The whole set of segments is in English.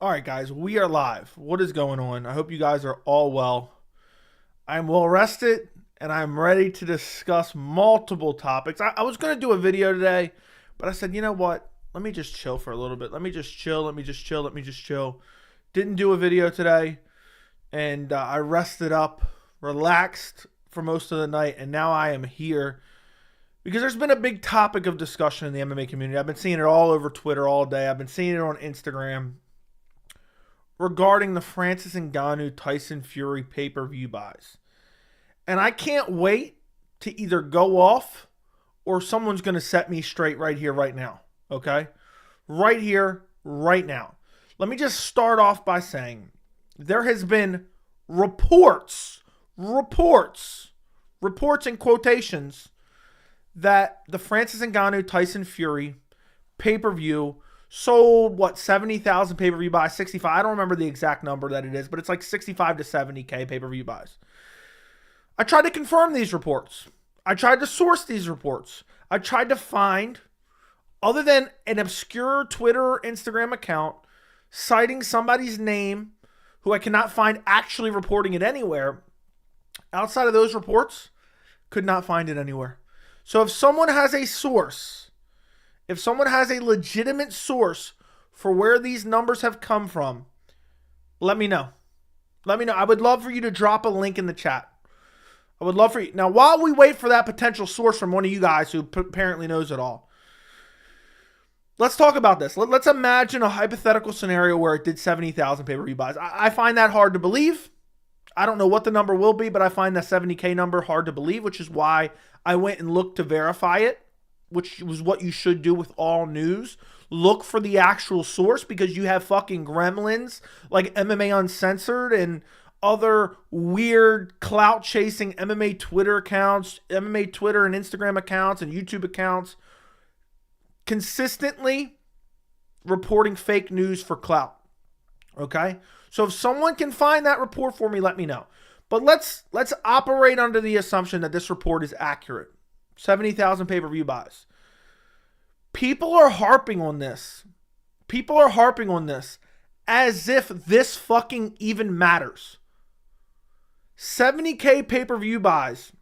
All right, guys, we are live. What is going on? I hope you guys are all well. I'm well rested and I'm ready to discuss multiple topics. I was going to do a video today, but I said, you know what? Let me just chill for a little bit. Let me just chill. Didn't do a video today, and I rested up, relaxed for most of the night, and now I am here because there's been a big topic of discussion in the MMA community. I've been seeing it all over Twitter all day. I've been seeing it on Instagram regarding the Francis Ngannou Tyson Fury pay-per-view buys. And I can't wait to either go off or someone's going to set me straight right here, right now. Okay? Right here, right now. Let me just start off by saying there has been reports in quotations that the Francis Ngannou Tyson Fury pay-per-view sold, 70,000 pay-per-view buys, 65. I don't remember the exact number that it is, but it's like 65 to 70K pay-per-view buys. I tried to confirm these reports. I tried to source these reports. I tried to find, other than an obscure Twitter or Instagram account citing somebody's name who I cannot find actually reporting it anywhere, outside of those reports, could not find it anywhere. So if someone has a source, if someone has a legitimate source for where these numbers have come from, let me know. Let me know. I would love for you to drop a link in the chat. I would love for you. Now, while we wait for that potential source from one of you guys who apparently knows it all, let's talk about this. Let's imagine a hypothetical scenario where it did 70,000 pay-per-view buys. I find that hard to believe. I don't know what the number will be, but I find that 70K number hard to believe, which is why I went and looked to verify it, which was what you should do with all news. Look for the actual source, because you have fucking gremlins like MMA Uncensored and other weird clout-chasing MMA Twitter accounts, MMA Twitter and Instagram accounts and YouTube accounts consistently reporting fake news for clout. Okay? So if someone can find that report for me, let me know. But let's operate under the assumption that this report is accurate. 70,000 pay-per-view buys. People are harping on this. People are harping on this as if this fucking even matters. 70K pay-per-view buys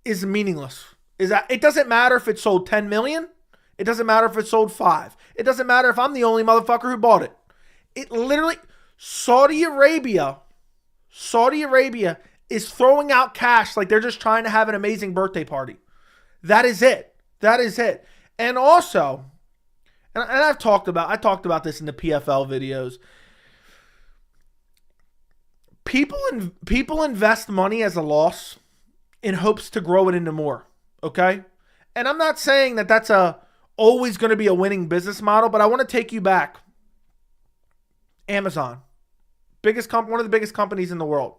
is meaningless. It doesn't matter if it sold 10 million. It doesn't matter if it sold 5. It doesn't matter if I'm the only motherfucker who bought it. It literally, Saudi Arabia is throwing out cash like they're just trying to have an amazing birthday party. That is it. That is it. And also, and I talked about this in the PFL videos. People invest money as a loss in hopes to grow it into more. Okay? And I'm not saying that that's always going to be a winning business model, but I want to take you back. Amazon. One of the biggest companies in the world.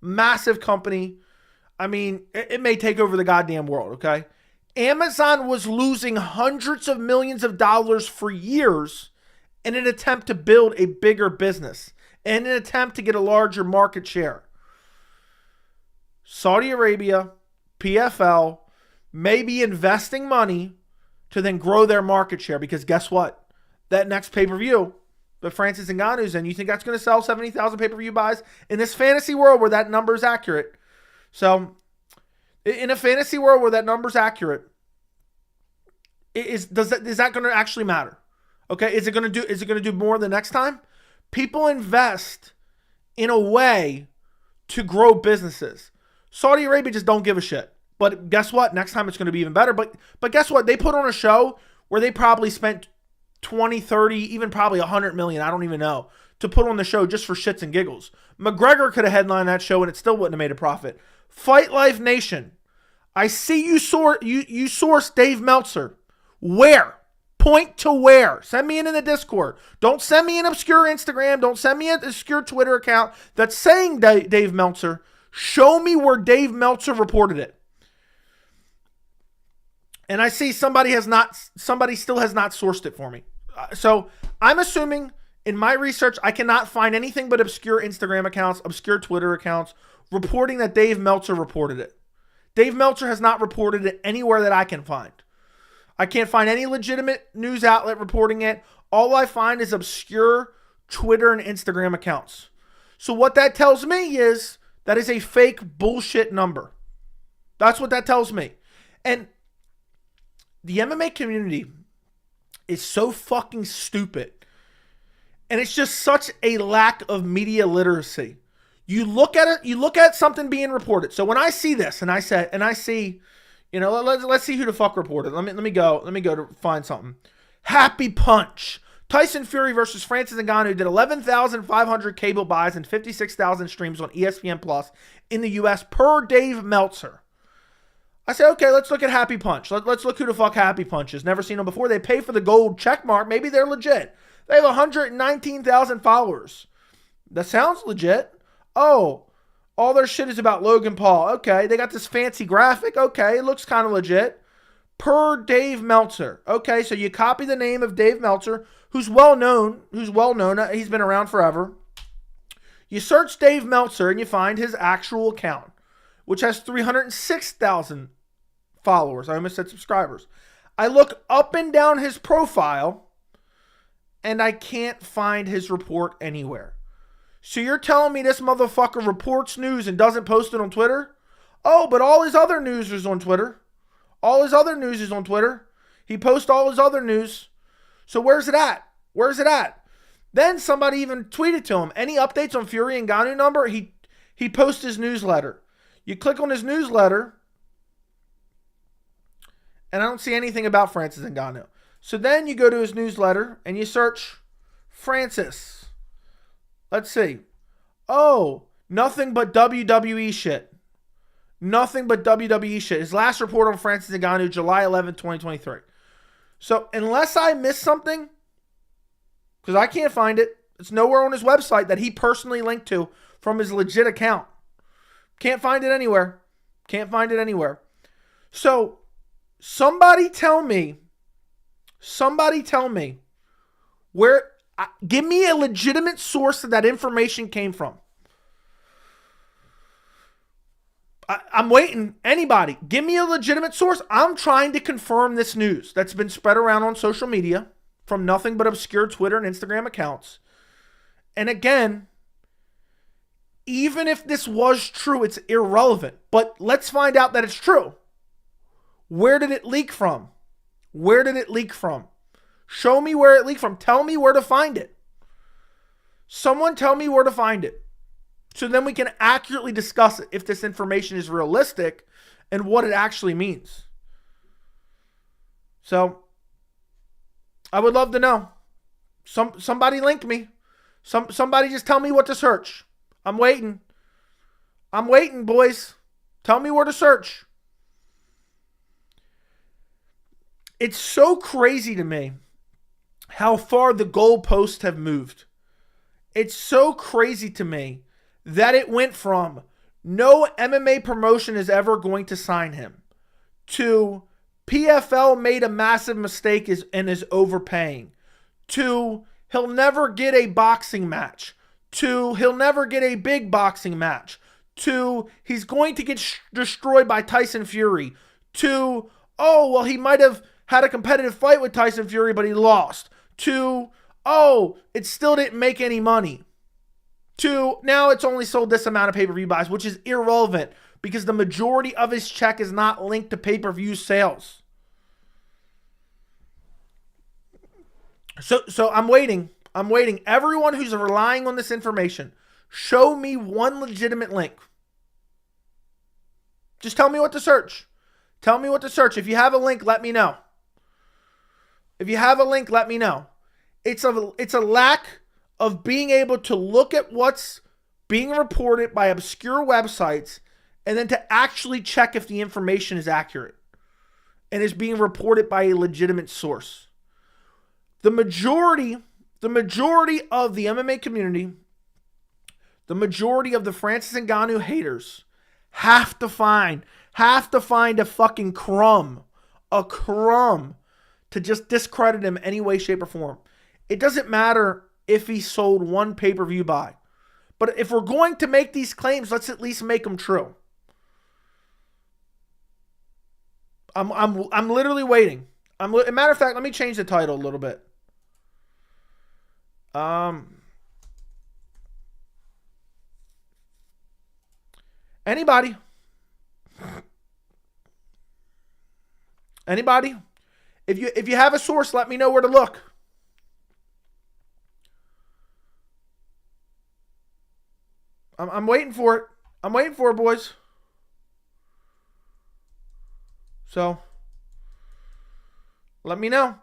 Massive company. I mean, it may take over the goddamn world, okay? Amazon was losing hundreds of millions of dollars for years in an attempt to build a bigger business, in an attempt to get a larger market share. Saudi Arabia, PFL, may be investing money to then grow their market share, because guess what? That next pay-per-view, the Francis Ngannou's in, you think that's going to sell 70,000 pay-per-view buys in this fantasy world where that number is accurate? So, in a fantasy world where that number's accurate, is that going to actually matter? Okay, is it going to do more the next time? People invest in a way to grow businesses. Saudi Arabia just don't give a shit. But guess what? Next time it's going to be even better. But guess what? They put on a show where they probably spent 20, 30, even probably 100 million, I don't even know, to put on the show just for shits and giggles. McGregor could have headlined that show and it still wouldn't have made a profit. Fight Life Nation, I see you source Dave Meltzer. Where? Point to where. Send me in the Discord. Don't send me an obscure Instagram. Don't send me an obscure Twitter account that's saying Dave Meltzer. Show me where Dave Meltzer reported it. And I see somebody still has not sourced it for me. So I'm assuming in my research, I cannot find anything but obscure Instagram accounts, obscure Twitter accounts reporting that Dave Meltzer reported it. Dave Meltzer has not reported it anywhere that I can find. I can't find any legitimate news outlet reporting it. All I find is obscure Twitter and Instagram accounts. So what that tells me is that is a fake bullshit number. That's what that tells me. And the MMA community is so fucking stupid. And it's just such a lack of media literacy. You look at it, you look at something being reported. So when I see this and I see, you know, let's see who the fuck reported. Let me go to find something. Happy Punch. Tyson Fury versus Francis Ngannou did 11,500 cable buys and 56,000 streams on ESPN Plus in the US per Dave Meltzer. I say, okay, let's look at Happy Punch. Let's look who the fuck Happy Punch is. Never seen them before. They pay for the gold check mark. Maybe they're legit. They have 119,000 followers. That sounds legit. Oh, all their shit is about Logan Paul. Okay, they got this fancy graphic. Okay, it looks kind of legit. Per Dave Meltzer. Okay, so you copy the name of Dave Meltzer, who's well known. He's been around forever. You search Dave Meltzer and you find his actual account, which has 306,000 followers. I almost said subscribers. I look up and down his profile and I can't find his report anywhere. So you're telling me this motherfucker reports news and doesn't post it on Twitter? Oh, but all his other news is on Twitter. All his other news is on Twitter. He posts all his other news. So where's it at? Where's it at? Then somebody even tweeted to him, any updates on Fury and Ngannou number? He posts his newsletter. You click on his newsletter, and I don't see anything about Francis Ngannou. So then you go to his newsletter, and you search Francis. Let's see. Oh, nothing but WWE shit. Nothing but WWE shit. His last report on Francis Ngannou, July 11, 2023. So unless I missed something, because I can't find it, it's nowhere on his website that he personally linked to from his legit account. Can't find it anywhere. Can't find it anywhere. So somebody tell me where, give me a legitimate source that information came from. I'm waiting. Anybody, give me a legitimate source. I'm trying to confirm this news that's been spread around on social media from nothing but obscure Twitter and Instagram accounts. And again, even if this was true, it's irrelevant. But let's find out that it's true. Where did it leak from? Where did it leak from? Show me where it leaked from. Tell me where to find it. Someone tell me where to find it. So then we can accurately discuss it if this information is realistic and what it actually means. So I would love to know. Somebody link me. Somebody just tell me what to search. I'm waiting. I'm waiting, boys. Tell me where to search. It's so crazy to me how far the goalposts have moved. It's so crazy to me that it went from no MMA promotion is ever going to sign him to PFL made a massive mistake and is overpaying to he'll never get a boxing match to he'll never get a big boxing match to he's going to get destroyed by Tyson Fury to, oh, well, he might have had a competitive fight with Tyson Fury, but he lost to, oh, it still didn't make any money to now it's only sold this amount of pay-per-view buys, which is irrelevant because the majority of his check is not linked to pay-per-view sales. So I'm waiting. I'm waiting. Everyone who's relying on this information, show me one legitimate link. Just tell me what to search. Tell me what to search. If you have a link, let me know. If you have a link, let me know. It's a lack of being able to look at what's being reported by obscure websites and then to actually check if the information is accurate and is being reported by a legitimate source. The majority of the MMA community, the majority of the Francis Ngannou haters have to find a fucking crumb to just discredit him any way, shape, or form. It doesn't matter if he sold one pay-per-view buy. But if we're going to make these claims, let's at least make them true. I'm literally waiting. Matter of fact, let me change the title a little bit. Anybody? Anybody? If you have a source, let me know where to look. I'm waiting for it. I'm waiting for it, boys. So, let me know.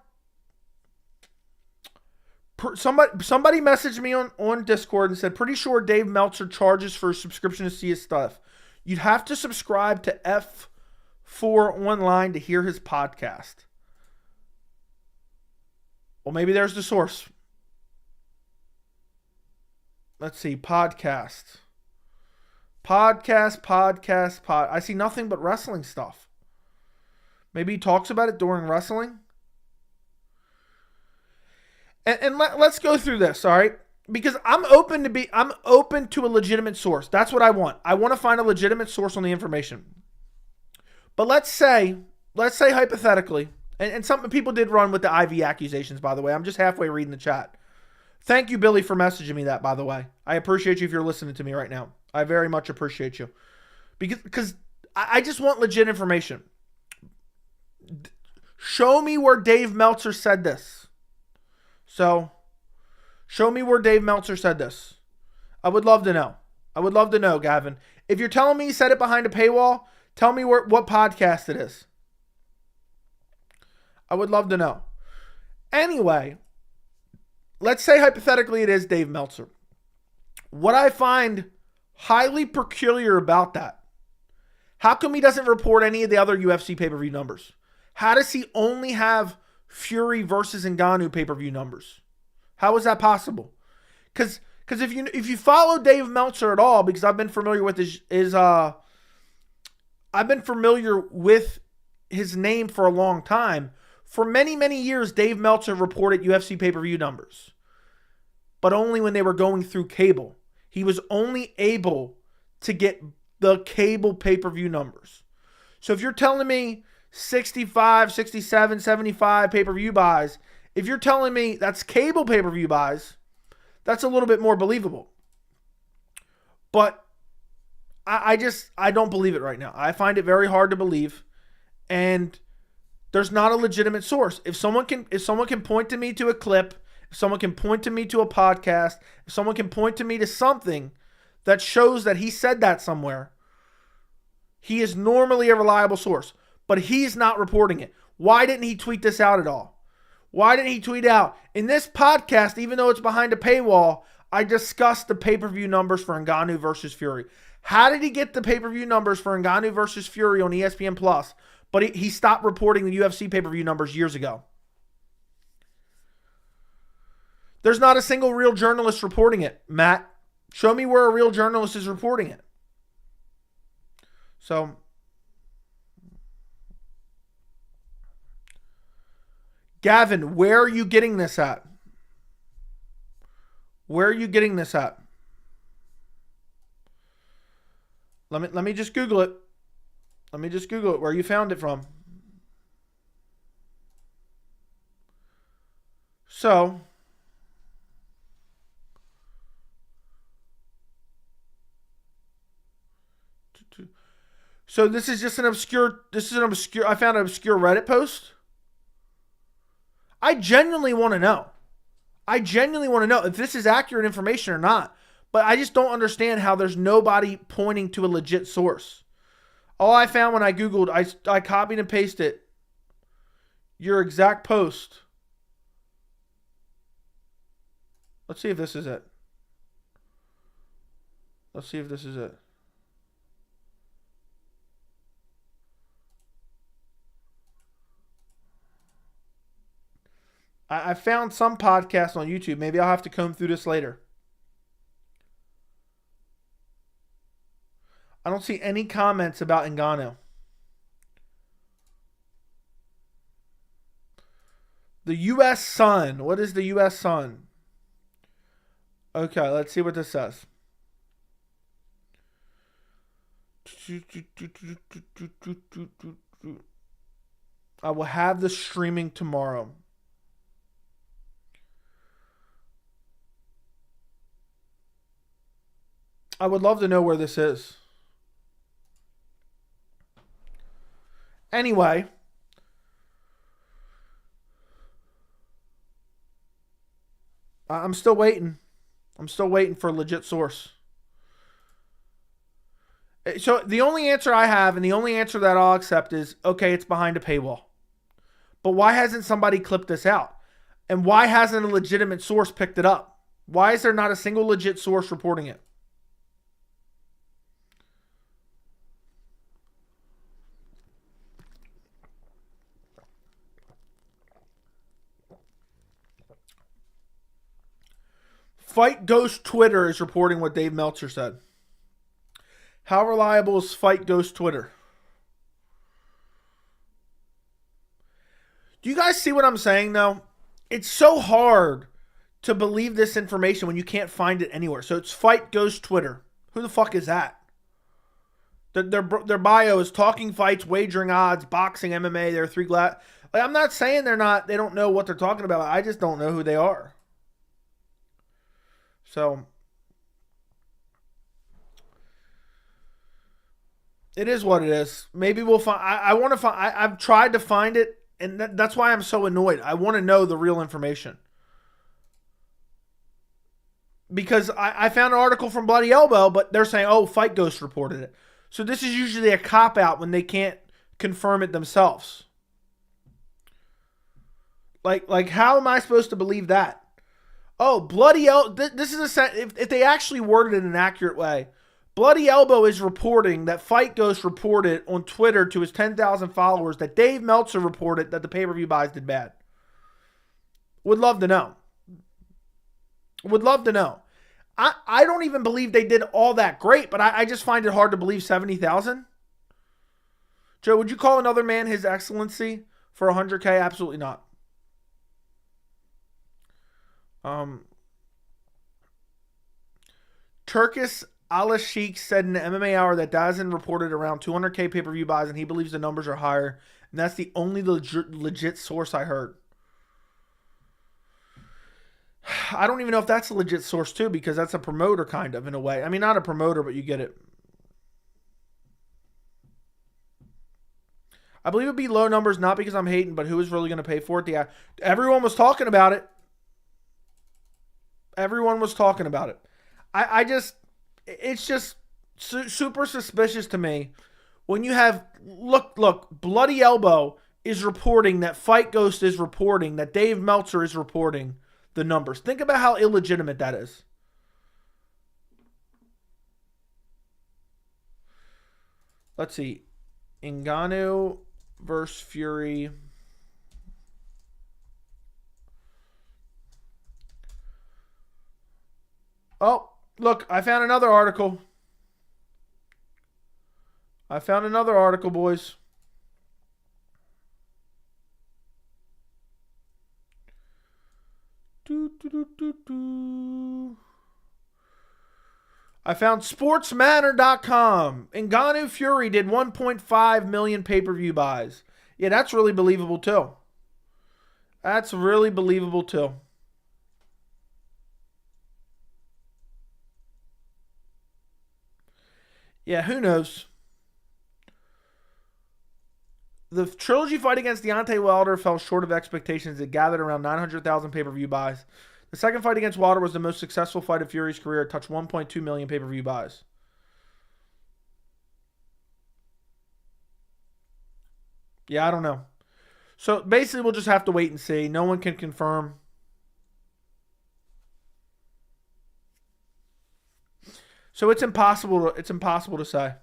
Somebody messaged me on Discord and said, pretty sure Dave Meltzer charges for a subscription to see his stuff. You'd have to subscribe to F4 Online to hear his podcast. Well, maybe there's the source. Let's see. Podcast. I see nothing but wrestling stuff. Maybe he talks about it during wrestling. And let's go through this, all right? Because I'm open to a legitimate source. That's what I want. I want to find a legitimate source on the information. But let's say hypothetically, and some people did run with the IV accusations, by the way. I'm just halfway reading the chat. Thank you, Billy, for messaging me that, by the way. I appreciate you if you're listening to me right now. I very much appreciate you. Because I just want legit information. Show me where Dave Meltzer said this. So, show me where Dave Meltzer said this. I would love to know. I would love to know, Gavin. If you're telling me he said it behind a paywall, tell me what podcast it is. I would love to know. Anyway, let's say hypothetically it is Dave Meltzer. What I find highly peculiar about that, how come he doesn't report any of the other UFC pay-per-view numbers? How does he only have Fury versus Ngannou pay-per-view numbers? How is that possible? Because if you follow Dave Meltzer at all, because I've been familiar with his name for a long time. For many, many years, Dave Meltzer reported UFC pay-per-view numbers, but only when they were going through cable. He was only able to get the cable pay-per-view numbers. So if you're telling me 65, 67, 75 pay-per-view buys, if you're telling me that's cable pay-per-view buys, that's a little bit more believable. But I don't believe it right now. I find it very hard to believe, and there's not a legitimate source. If someone can point to me to a clip, if someone can point to me to a podcast, if someone can point to me to something that shows that he said that somewhere, he is normally a reliable source. But he's not reporting it. Why didn't he tweet this out at all? Why didn't he tweet out, in this podcast, even though it's behind a paywall, I discussed the pay-per-view numbers for Ngannou versus Fury. How did he get the pay-per-view numbers for Ngannou versus Fury on ESPN Plus? But he stopped reporting the UFC pay-per-view numbers years ago. There's not a single real journalist reporting it, Matt. Show me where a real journalist is reporting it. So, Gavin, where are you getting this at? Where are you getting this at? Let me just Google it. Let me just Google it, where you found it from. So this is just an obscure, I found an obscure Reddit post. I genuinely want to know. If this is accurate information or not. But I just don't understand how there's nobody pointing to a legit source. All I found when I Googled, I copied and pasted your exact post. Let's see if this is it. I found some podcasts on YouTube. Maybe I'll have to comb through this later. I don't see any comments about Ngannou. The U.S. Sun. What is the U.S. Sun? Okay, let's see what this says. I will have this streaming tomorrow. I would love to know where this is. Anyway, I'm still waiting. I'm still waiting for a legit source. So the only answer I have and the only answer that I'll accept is, okay, it's behind a paywall. But why hasn't somebody clipped this out? And why hasn't a legitimate source picked it up? Why is there not a single legit source reporting it? Fight Ghost Twitter is reporting what Dave Meltzer said. How reliable is Fight Ghost Twitter? Do you guys see what I'm saying, though? It's so hard to believe this information when you can't find it anywhere. So it's Fight Ghost Twitter. Who the fuck is that? Their bio is talking fights, wagering odds, boxing, MMA. They're three glad. Like, I'm not saying they don't know what they're talking about. I just don't know who they are. So it is what it is. Maybe we'll find. I want to find. I've tried to find it, and that's why I'm so annoyed. I want to know the real information. Because I found an article from Bloody Elbow, but they're saying, oh, Fight Ghost reported it. So this is usually a cop-out when they can't confirm it themselves. Like how am I supposed to believe that? Oh, Bloody Elbow. This is if they actually worded it in an accurate way. Bloody Elbow is reporting that Fight Ghost reported on Twitter to his 10,000 followers that Dave Meltzer reported that the pay-per-view buys did bad. Would love to know. Would love to know. I don't even believe they did all that great, but I just find it hard to believe 70,000. Joe, would you call another man his excellency for 100K? Absolutely not. Turkish Alashik said in the MMA Hour that Dazin reported around 200K pay-per-view buys, and he believes the numbers are higher. And that's the only legit source I heard. I don't even know if that's a legit source too, because that's a promoter kind of in a way. I mean, not a promoter, but you get it. I believe it'd be low numbers, not because I'm hating, but who is really going to pay for it? Everyone was talking about it. Everyone was talking about it. It's just super suspicious to me when you have, look, Bloody Elbow is reporting that Fight Ghost is reporting that Dave Meltzer is reporting the numbers. Think about how illegitimate that is. Let's see. Ngannou versus Fury. Oh, look, I found another article. Boys. I found sportsmatter.com. Ngannou Fury did 1.5 million pay-per-view buys. Yeah, that's really believable too. Yeah, who knows? The trilogy fight against Deontay Wilder fell short of expectations. It gathered around 900,000 pay-per-view buys. The second fight against Wilder was the most successful fight of Fury's career. It touched 1.2 million pay-per-view buys. Yeah, I don't know. So basically, we'll just have to wait and see. No one can confirm. So it's impossible to say.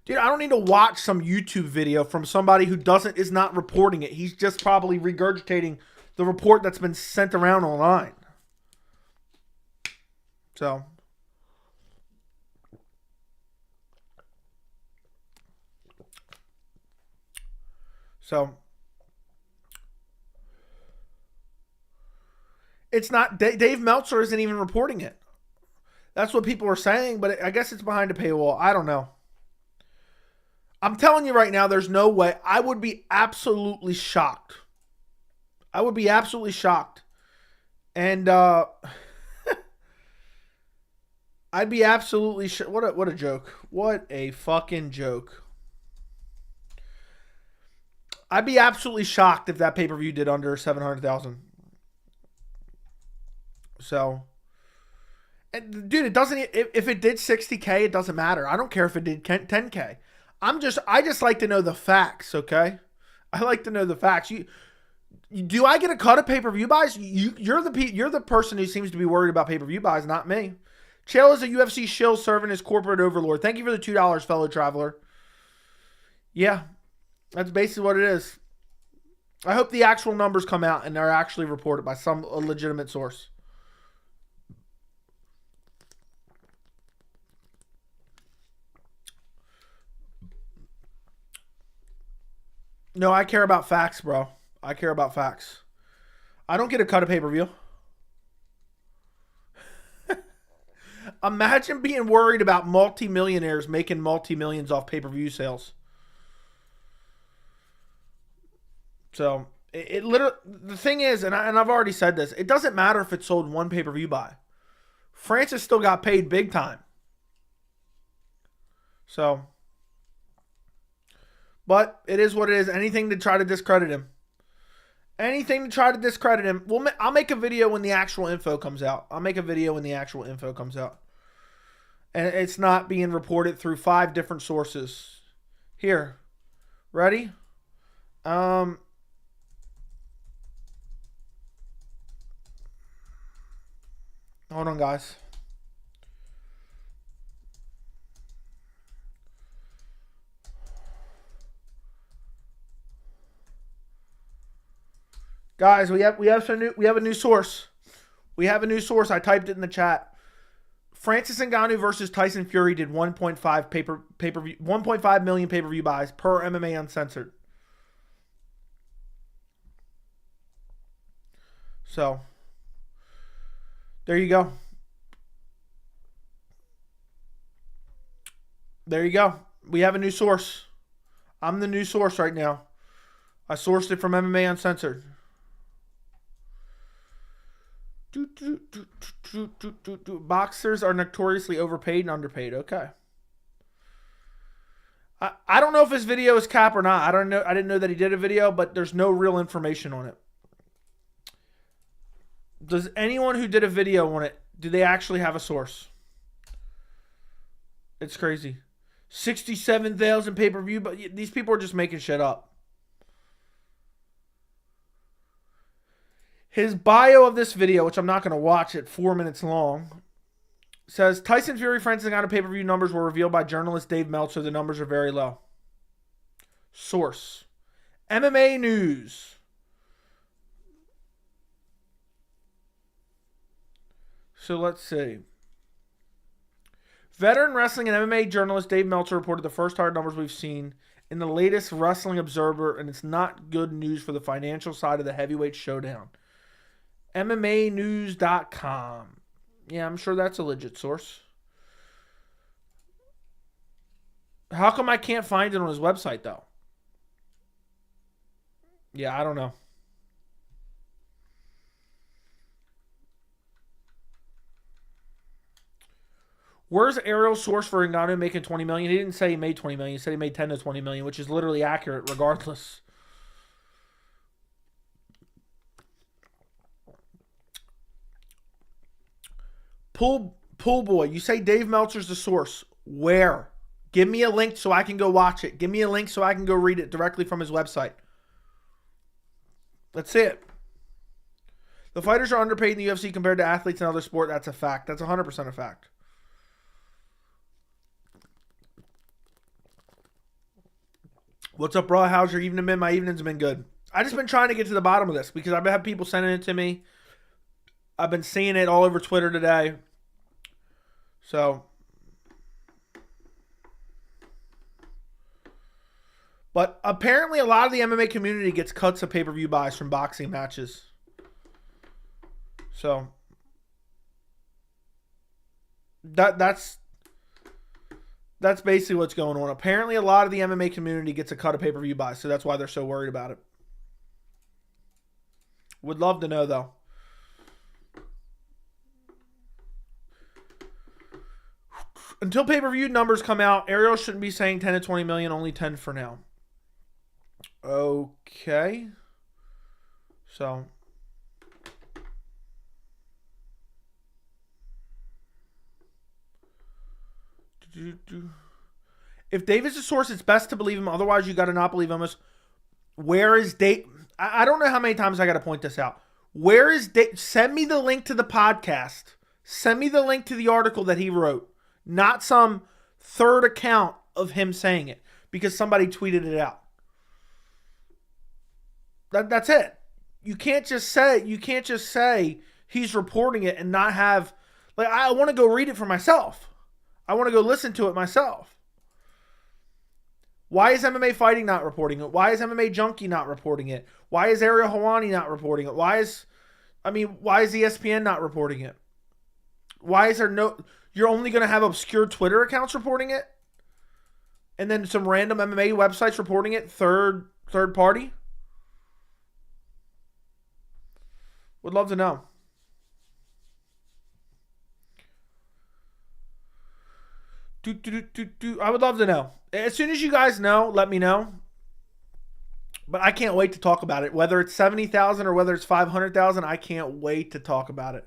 Dude, I don't need to watch some YouTube video from somebody who is not reporting it. He's just probably regurgitating the report that's been sent around online. So it's not, Dave Meltzer isn't even reporting it. That's what people are saying, but I guess it's behind a paywall. I don't know. I'm telling you right now, there's no way. I would be absolutely shocked. I would be absolutely shocked. And I'd be absolutely what a joke. What a fucking joke. I'd be absolutely shocked if that pay-per-view did under 700,000. So, and dude, it doesn't. If it did 60K, it doesn't matter. I don't care if it did 10K. I just like to know the facts. Okay, I like to know the facts. Do I get a cut of pay-per-view buys? You're the person who seems to be worried about pay-per-view buys, not me. Chael is a UFC Shill serving as corporate overlord. Thank you for the $2, fellow traveler. Yeah, that's basically what it is. I hope the actual numbers come out and they're actually reported by some legitimate source. No, I care about facts, bro. I care about facts. I don't get a cut of pay-per-view. Imagine being worried about multimillionaires making multi-millions off pay-per-view sales. So, it literally, the thing is, and I've already said this, it doesn't matter if it sold one pay-per-view buy. Francis still got paid big time. So, but it is what it is. Anything to try to discredit him. Anything to try to discredit him. I'll make a video when the actual info comes out. And it's not being reported through 5 different sources. Here. Ready? Hold on, guys. Guys, we have a new source. We have a new source. I typed it in the chat. Francis Ngannou versus Tyson Fury did 1.5 pay-per-view 1.5 million pay-per-view buys per MMA Uncensored. So, there you go. There you go. We have a new source. I'm the new source right now. I sourced it from MMA Uncensored. Boxers are notoriously overpaid and underpaid. Okay. I don't know if his video is cap or not. I don't know. I didn't know that he did a video, but there's no real information on it. Does anyone who did a video on it, do they actually have a source? It's crazy. 67,000 pay-per-view, but these people are just making shit up. His bio of this video, which I'm not going to watch at 4 minutes long, says Tyson Fury Francis Ngannou pay-per-view numbers were revealed by journalist Dave Meltzer. The numbers are very low. Source: MMA News. So let's see. Veteran wrestling and MMA journalist Dave Meltzer reported the first hard numbers we've seen in the latest Wrestling Observer, and it's not good news for the financial side of the heavyweight showdown. MMAnews.com. Yeah, I'm sure that's a legit source. How come I can't find it on his website, though? Yeah, I don't know. Where's Ariel's source for Ngannou making $20 million? He didn't say he made $20 million. He said he made $10 to $20 million, which is literally accurate regardless. Pool boy, you say Dave Meltzer's the source. Where? Give me a link so I can go watch it. Give me a link so I can go read it directly from his website. Let's see it. The fighters are underpaid in the UFC compared to athletes in other sport. That's a fact. That's 100% a fact. What's up, bro? How's your evening been? My evening's been good. I just been trying to get to the bottom of this because I've had people sending it to me. I've been seeing it all over Twitter today. So, but apparently a lot of the MMA community gets cuts of pay-per-view buys from boxing matches. So, that's That's basically what's going on. Apparently, a lot of the MMA community gets a cut of pay-per-view buys, so that's why they're so worried about it. Would love to know, though. Until pay-per-view numbers come out, Ariel shouldn't be saying 10 to 20 million, only 10 for now. Okay. So. If David's a source, it's best to believe him. Otherwise, you got to not believe him. Where is Dave? I don't know how many times I got to point this out. Where is Dave? Send me the link to the podcast. Send me the link to the article that he wrote. Not some third account of him saying it because somebody tweeted it out. That's it. You can't just say he's reporting it and not have, like, I want to go read it for myself. I want to go listen to it myself. Why is MMA Fighting not reporting it? Why is MMA Junkie not reporting it? Why is Ariel Helwani not reporting it? Why is ESPN not reporting it? Why is there no... You're only going to have obscure Twitter accounts reporting it? And then some random MMA websites reporting it? Third party? Would love to know. I would love to know. As soon as you guys know, let me know. But I can't wait to talk about it. Whether it's 70,000 or whether it's 500,000, I can't wait to talk about it.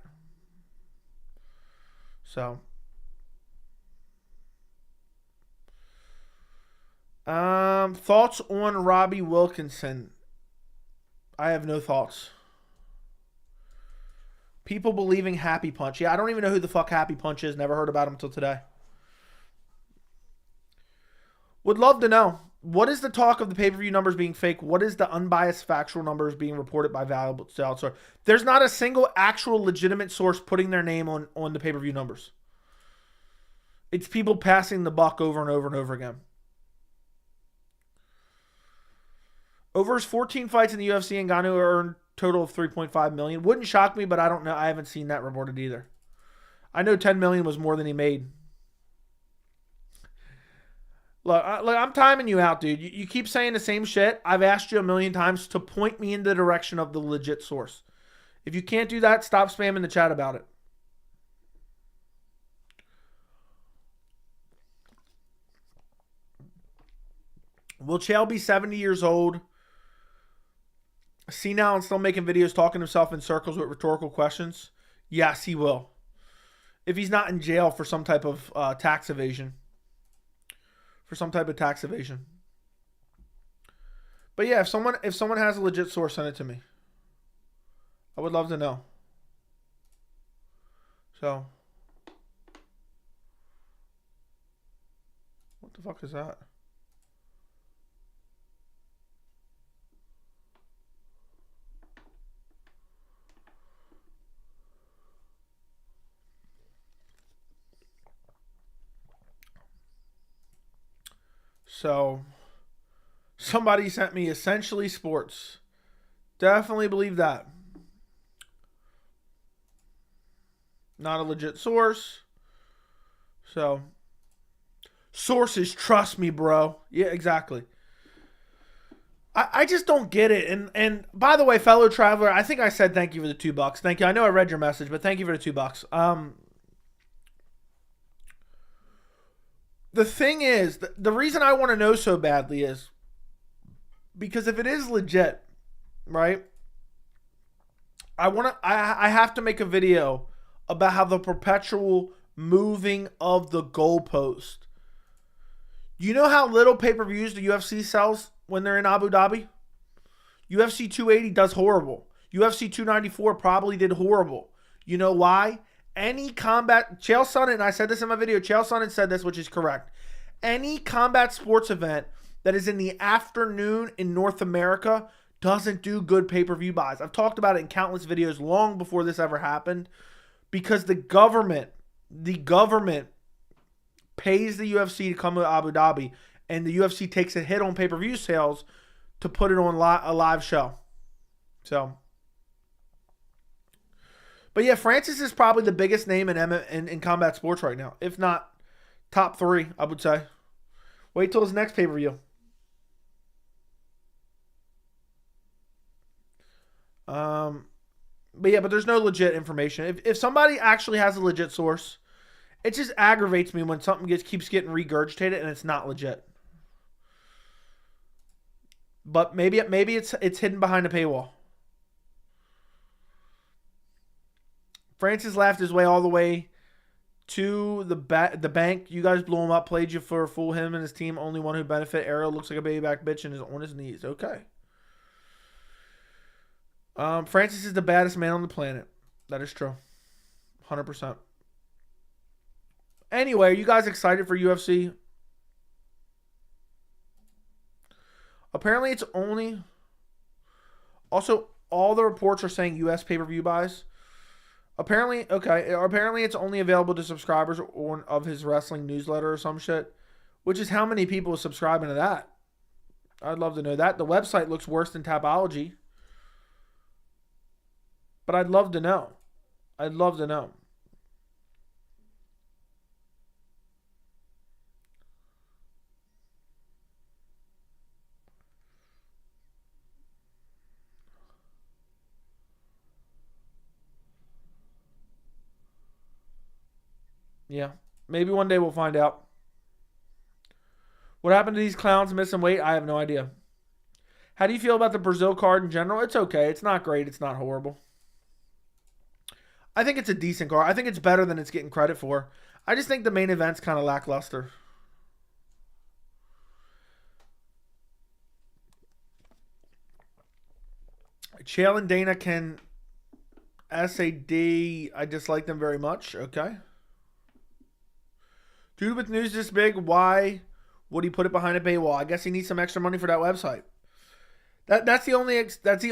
So. Thoughts on Robbie Wilkinson? I have no thoughts. People believing Happy Punch. Yeah, I don't even know who the fuck Happy Punch is. Never heard about him until today. Would love to know. What is the talk of the pay-per-view numbers being fake? What is the unbiased factual numbers being reported by valuable source? There's not a single actual legitimate source putting their name on the pay-per-view numbers. It's people passing the buck over and over and over again. Over his 14 fights in the UFC, Ngannou earned total of 3.5 million. Wouldn't shock me, but I don't know. I haven't seen that reported either. I know 10 million was more than he made. Look, I'm timing you out, dude. You keep saying the same shit. I've asked you a million times to point me in the direction of the legit source. If you can't do that, stop spamming the chat about it. Will Chael be 70 years old? Senile and still making videos talking himself in circles with rhetorical questions? Yes, he will. If he's not in jail for some type of tax evasion. But yeah, if someone has a legit source, send it to me. I would love to know. So, what the fuck is that? So, somebody sent me Essentially Sports. Definitely believe that. Not a legit source. So, sources, trust me, bro. Yeah, exactly. I just don't get it. And by the way, fellow traveler, I think I said thank you for the $2. Thank you. I know I read your message, but thank you for the $2. The thing is, the reason I want to know so badly is because if it is legit, right? I have to make a video about how the perpetual moving of the goalpost. You know how little pay-per-views the UFC sells when they're in Abu Dhabi? UFC 280 does horrible. UFC 294 probably did horrible. You know why? Any combat, Chael Sonnen, and I said this in my video, Chael Sonnen said this, which is correct. Any combat sports event that is in the afternoon in North America doesn't do good pay-per-view buys. I've talked about it in countless videos long before this ever happened because the government pays the UFC to come to Abu Dhabi and the UFC takes a hit on pay-per-view sales to put it on a live show. So... But yeah, Francis is probably the biggest name in combat sports right now, if not Top 3, I would say. Wait till his next pay-per-view. But there's no legit information. If somebody actually has a legit source, it just aggravates me when something keeps getting regurgitated and it's not legit. But maybe it's hidden behind a paywall. Francis laughed his way all the way to the bank. You guys blew him up, played you for a fool. Him and his team, only one who benefit. Ariel looks like a baby back bitch and is on his knees. Okay. Francis is the baddest man on the planet. That is true. 100%. Anyway, are you guys excited for UFC? Apparently it's only... Also, all the reports are saying US pay-per-view buys. Apparently it's only available to subscribers of his wrestling newsletter or some shit. Which is how many people are subscribing to that? I'd love to know that. The website looks worse than Tapology. But I'd love to know. I'd love to know. Yeah. Maybe one day we'll find out. What happened to these clowns missing weight? I have no idea. How do you feel about the Brazil card in general? It's okay. It's not great. It's not horrible. I think it's a decent card. I think it's better than it's getting credit for. I just think the main event's kind of lackluster. Chael and Dana can SAD. I dislike them very much. Okay. Dude with news this big, why would he put it behind a paywall? I guess he needs some extra money for that website. That's the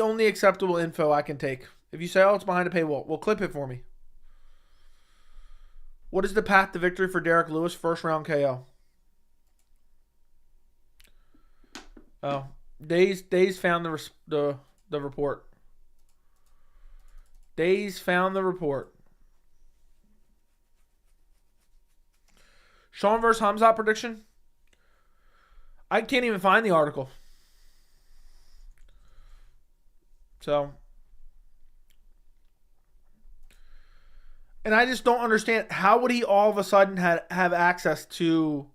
only acceptable info I can take. If you say, oh, it's behind a paywall, well, clip it for me. What is the path to victory for Derek Lewis? First round KO. Oh, Days found the report. Days found the report. Sean versus Hamzat prediction? I can't even find the article. So. And I just don't understand. How would he all of a sudden have access to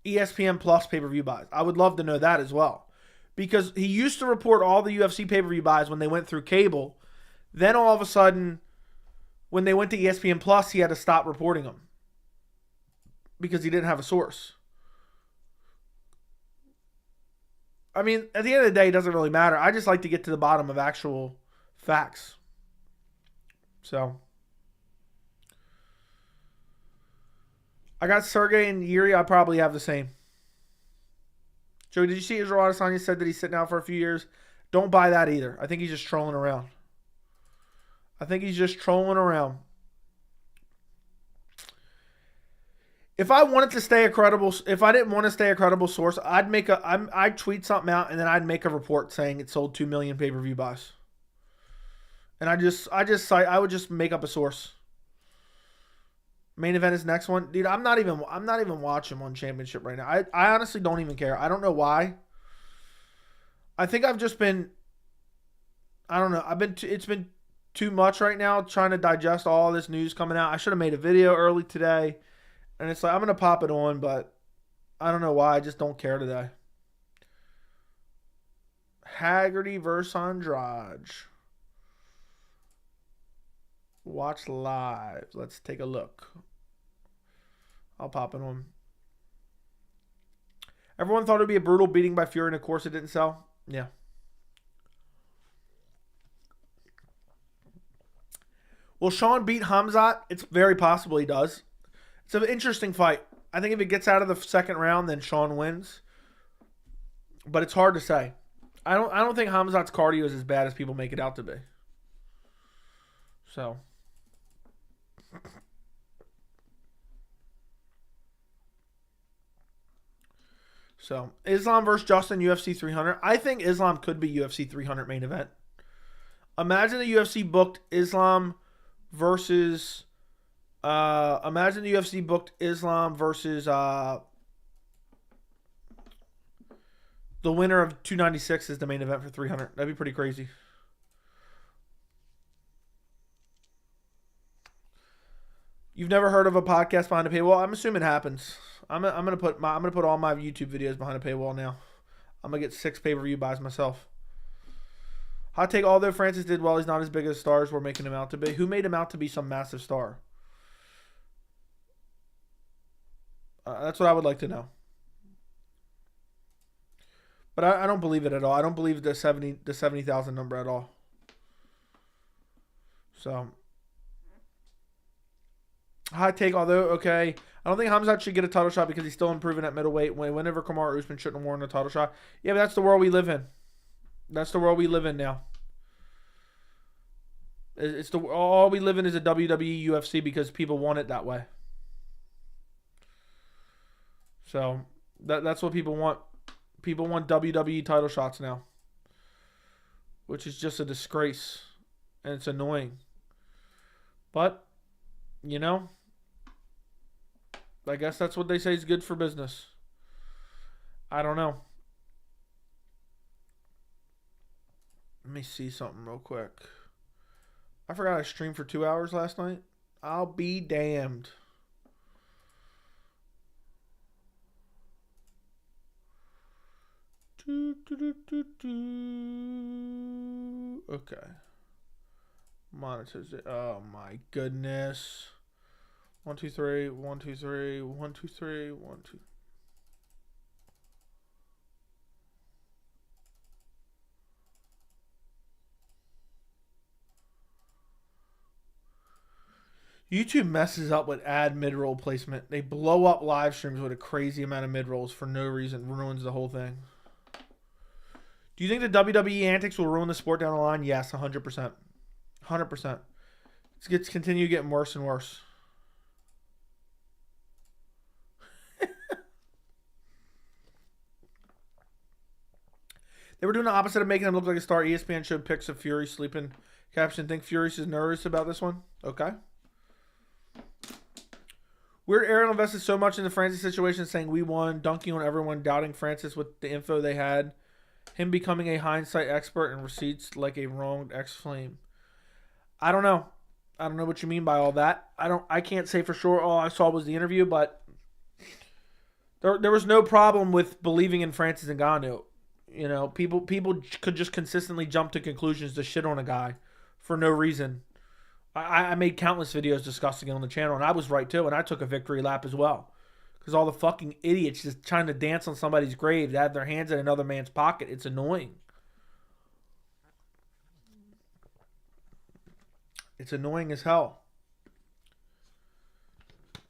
ESPN Plus pay-per-view buys? I would love to know that as well. Because he used to report all the UFC pay-per-view buys when they went through cable. Then all of a sudden, when they went to ESPN Plus, he had to stop reporting them. Because he didn't have a source. I mean, at the end of the day, it doesn't really matter. I just like to get to the bottom of actual facts. So, I got Sergey and Jiri. I probably have the same. Joey, did you see Israel Adesanya said that he's sitting out for a few years? Don't buy that either. I think he's just trolling around. If I wanted to stay if I didn't want to stay a credible source, I'd tweet something out and then I'd make a report saying it sold 2 million pay-per-view buys. And I would just make up a source. Main event is next one. Dude, I'm not even watching One Championship right now. I honestly don't even care. I don't know why. I think I've just been, I don't know. It's been too much right now trying to digest all this news coming out. I should have made a video early today. And it's like, I'm going to pop it on, but I don't know why. I just don't care today. Haggerty versus Andrade. Watch live. Let's take a look. I'll pop it on. Everyone thought it would be a brutal beating by Fury, and of course it didn't sell. Yeah. Will Sean beat Hamzat? It's very possible he does. It's an interesting fight. I think if it gets out of the second round, then Sean wins. But it's hard to say. I don't think Hamzat's cardio is as bad as people make it out to be. So. Islam versus Justin, UFC 300. I think Islam could be UFC 300 main event. Imagine the UFC booked Islam versus Imagine the UFC booked Islam versus the winner of 296 is the main event for 300. That'd be pretty crazy. You've never heard of a podcast behind a paywall? I'm assuming it happens. I'm gonna put all my YouTube videos behind a paywall now. I'm gonna get 6 pay-per-view buys myself. Hot take, although Francis did well, he's not as big as stars we're making him out to be. Who made him out to be some massive star? That's what I would like to know. But I don't believe it at all. I don't believe the 70,000 number at all. So, hot take, although, okay, I don't think Hamzat should get a title shot because he's still improving at middleweight. Whenever Kamaru Usman shouldn't have worn a title shot. Yeah, but that's the world we live in. That's the world we live in now. All we live in is a WWE UFC because people want it that way. So that's what people want. People want WWE title shots now, which is just a disgrace, and it's annoying. But, you know, I guess that's what they say is good for business. I don't know. Let me see something real quick. I forgot I streamed for 2 hours last night. I'll be damned. Okay. Monetize. Oh my goodness. 1, 2, 3. 1, 2, 3. 1, 2, 3. 1, 2. YouTube messes up with ad mid-roll placement. They blow up live streams with a crazy amount of mid-rolls for no reason. Ruins the whole thing. Do you think the WWE antics will ruin the sport down the line? Yes, 100%. 100%. It's continue getting worse and worse. They were doing the opposite of making him look like a star. ESPN showed pics of Fury sleeping. Caption, think Fury's is nervous about this one? Okay. Weird Aaron invested so much in the Francis situation, saying we won, dunking on everyone, doubting Francis with the info they had. Him becoming a hindsight expert and receipts like a wronged ex-flame. I don't know. I don't know what you mean by all that. I can't say for sure all I saw was the interview, but there was no problem with believing in Francis Ngannou. You know, people could just consistently jump to conclusions to shit on a guy for no reason. I made countless videos discussing it on the channel, and I was right too, and I took a victory lap as well. Because all the fucking idiots just trying to dance on somebody's grave to have their hands in another man's pocket. It's annoying. It's annoying as hell.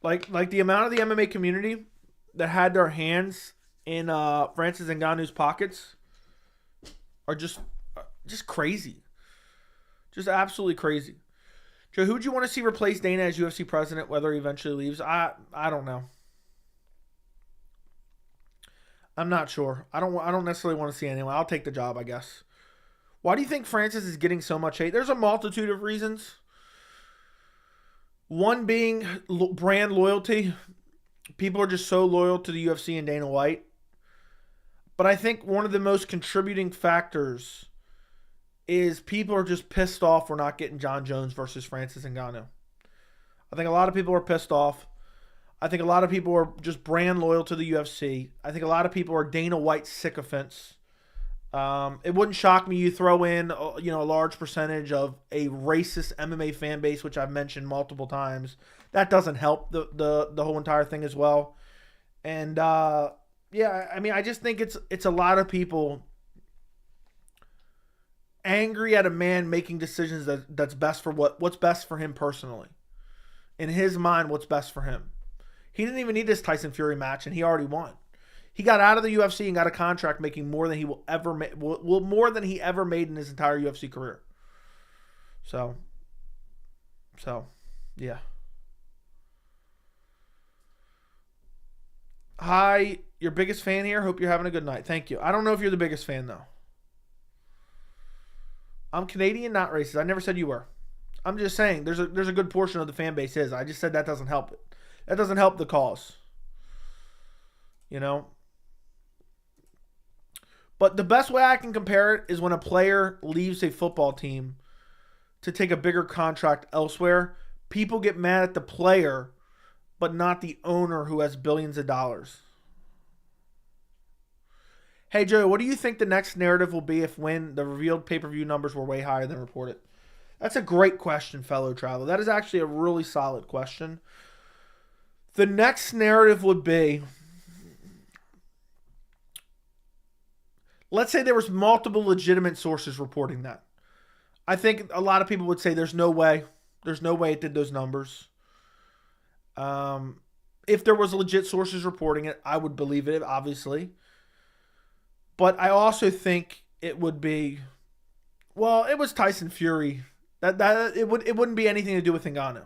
Like the amount of the MMA community that had their hands in Francis Ngannou's pockets are just crazy. Just absolutely crazy. Joe, who would you want to see replace Dana as UFC president, whether he eventually leaves? I don't know. I'm not sure. I don't necessarily want to see anyone. I'll take the job, I guess. Why do you think Francis is getting so much hate? There's a multitude of reasons. One being brand loyalty. People are just so loyal to the UFC and Dana White. But I think one of the most contributing factors is people are just pissed off we're not getting John Jones versus Francis Ngannou. I think a lot of people are pissed off. I think a lot of people are just brand loyal to the UFC. I think a lot of people are Dana White sycophants. It wouldn't shock me you throw in a large percentage of a racist MMA fan base, which I've mentioned multiple times. That doesn't help the whole entire thing as well. And yeah, I mean, I just think it's a lot of people angry at a man making decisions that's best for what's best for him personally. In his mind, what's best for him. He didn't even need this Tyson Fury match, and he already won. He got out of the UFC and got a contract making more than he will ever make, more than he ever made in his entire UFC career. So yeah. Hi, your biggest fan here. Hope you're having a good night. Thank you. I don't know if you're the biggest fan though. I'm Canadian, not racist. I never said you were. I'm just saying there's a good portion of the fan base is. I just said that doesn't help it. That doesn't help the cause. You know? But the best way I can compare it is when a player leaves a football team to take a bigger contract elsewhere. People get mad at the player, but not the owner who has billions of dollars. Hey, Joey, what do you think the next narrative will be if when the revealed pay-per-view numbers were way higher than reported? That's a great question, fellow traveler. That is actually a really solid question. The next narrative would be, let's say there was multiple legitimate sources reporting that. I think a lot of people would say there's no way. There's no way it did those numbers. If there was legit sources reporting it, I would believe it, obviously. But I also think it would be, well, it was Tyson Fury. It wouldn't be anything to do with Ngannou.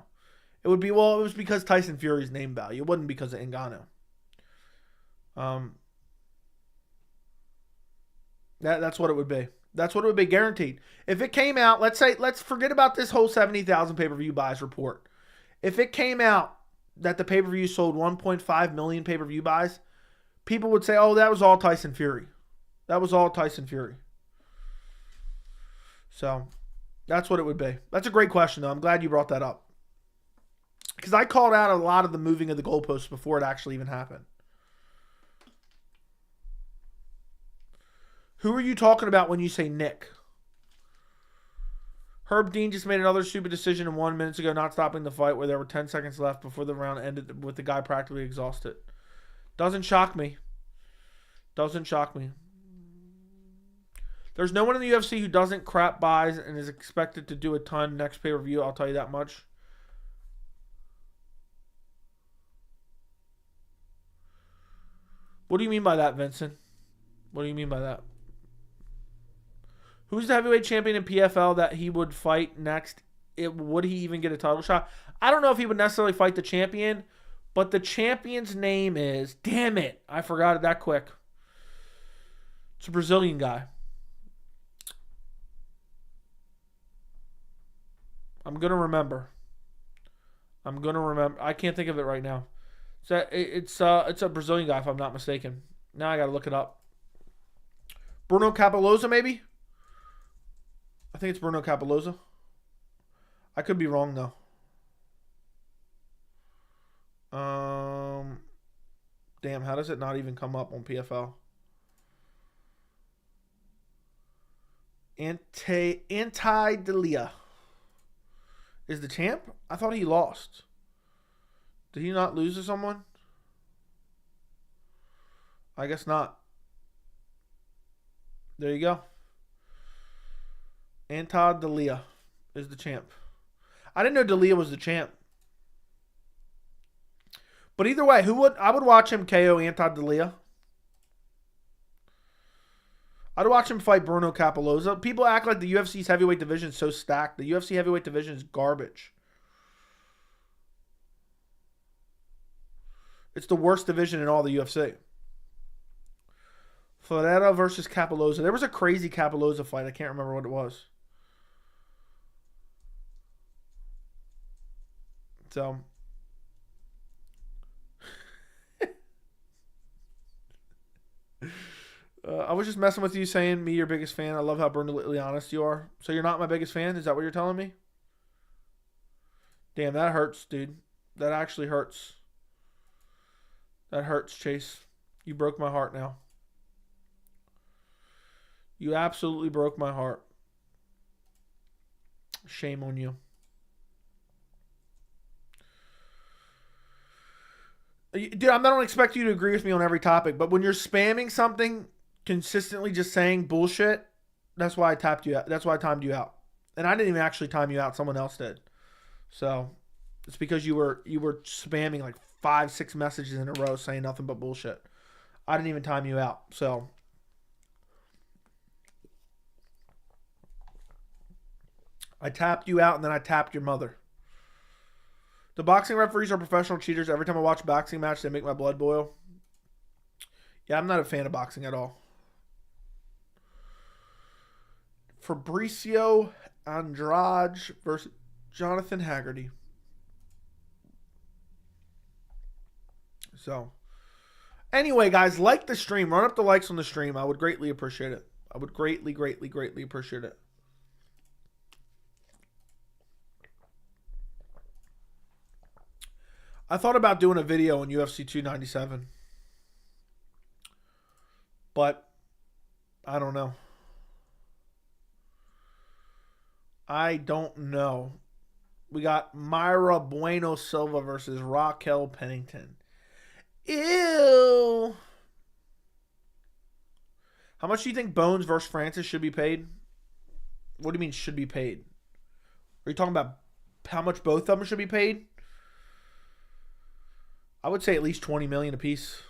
It would be, well, it was because Tyson Fury's name value. It wasn't because of Ngannou. That's what it would be. That's what it would be, guaranteed. If it came out, let's forget about this whole 70,000 pay-per-view buys report. If it came out that the pay-per-view sold 1.5 million pay-per-view buys, people would say, oh, that was all Tyson Fury. That was all Tyson Fury. So, that's what it would be. That's a great question, though. I'm glad you brought that up. Because I called out a lot of the moving of the goalposts before it actually even happened. Who are you talking about when you say Nick? Herb Dean just made another stupid decision in 1 minute ago, not stopping the fight where there were 10 seconds left before the round ended with the guy practically exhausted. Doesn't shock me. Doesn't shock me. There's no one in the UFC who doesn't crap buys and is expected to do a ton next pay-per-view, I'll tell you that much. What do you mean by that, Vincent? What do you mean by that? Who's the heavyweight champion in PFL that he would fight next? Would he even get a title shot? I don't know if he would necessarily fight the champion, but the champion's name is... Damn it. I forgot it that quick. It's a Brazilian guy. I'm going to remember. I can't think of it right now. It's a Brazilian guy, if I'm not mistaken. Now I got to look it up. Bruno Capoloza, maybe? I think it's Bruno Capoloza. I could be wrong, though. Damn, how does it not even come up on PFL? Anti-Delia is the champ? I thought he lost. Did he not lose to someone? I guess not. There you go. Anti-Delia is the champ. I didn't know Delia was the champ. But either way, I would watch him KO Anti-Delia. I'd watch him fight Bruno Capoloza. People act like the UFC's heavyweight division is so stacked. The UFC heavyweight division is garbage. It's the worst division in all the UFC. Ferreira versus Capoloza. There was a crazy Capoloza fight. I can't remember what it was. So... I was just messing with you saying me your biggest fan. I love how brutally honest you are. So you're not my biggest fan? Is that what you're telling me? Damn, that hurts, dude. That actually hurts. That hurts, Chase. You broke my heart now. You absolutely broke my heart. Shame on you. Dude, I don't expect you to agree with me on every topic, but when you're spamming something, consistently just saying bullshit, that's why I tapped you out. That's why I timed you out. And I didn't even actually time you out. Someone else did. So it's because you were spamming like 5-6 messages in a row saying nothing but bullshit. I didn't even time you out. So I tapped you out and then I tapped your mother. The boxing referees are professional cheaters. Every time I watch a boxing match, they make my blood boil. Yeah, I'm not a fan of boxing at all. Fabricio Andrade versus Jonathan Haggerty. So, anyway, guys, like the stream. Run up the likes on the stream. I would greatly appreciate it. I would greatly, greatly, greatly appreciate it. I thought about doing a video on UFC 297. But I don't know. I don't know. We got Myra Bueno Silva versus Raquel Pennington. Ew. How much do you think Bones versus Francis should be paid? What do you mean should be paid? Are you talking about how much both of them should be paid? I would say at least $20 million apiece.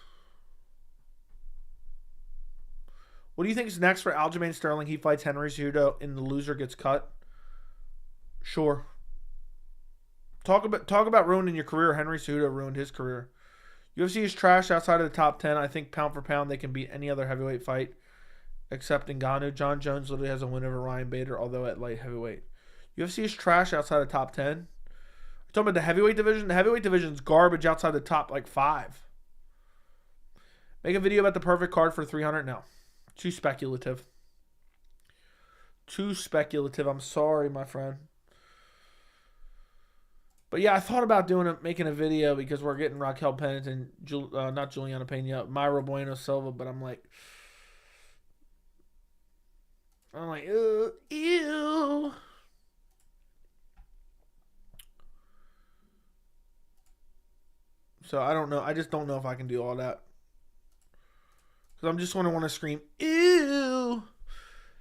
What do you think is next for Aljamain Sterling? He fights Henry Cejudo and the loser gets cut. Sure. Talk about ruining your career. Henry Cejudo ruined his career. UFC is trash outside of the top 10. I think pound for pound they can beat any other heavyweight fight except Ngannou. John Jones literally has a win over Ryan Bader, although at light heavyweight. UFC is trash outside of the top 10. You're talking about the heavyweight division? The heavyweight division is garbage outside the top 5. Make a video about the perfect card for 300? No. Too speculative. Too speculative. I'm sorry, my friend. But yeah, I thought about making a video because we're getting Raquel Pennington, not Juliana Pena, Myra Bueno Silva, but I'm like, ew. So I don't know. I just don't know if I can do all that. Because I'm just going to want to scream, ew.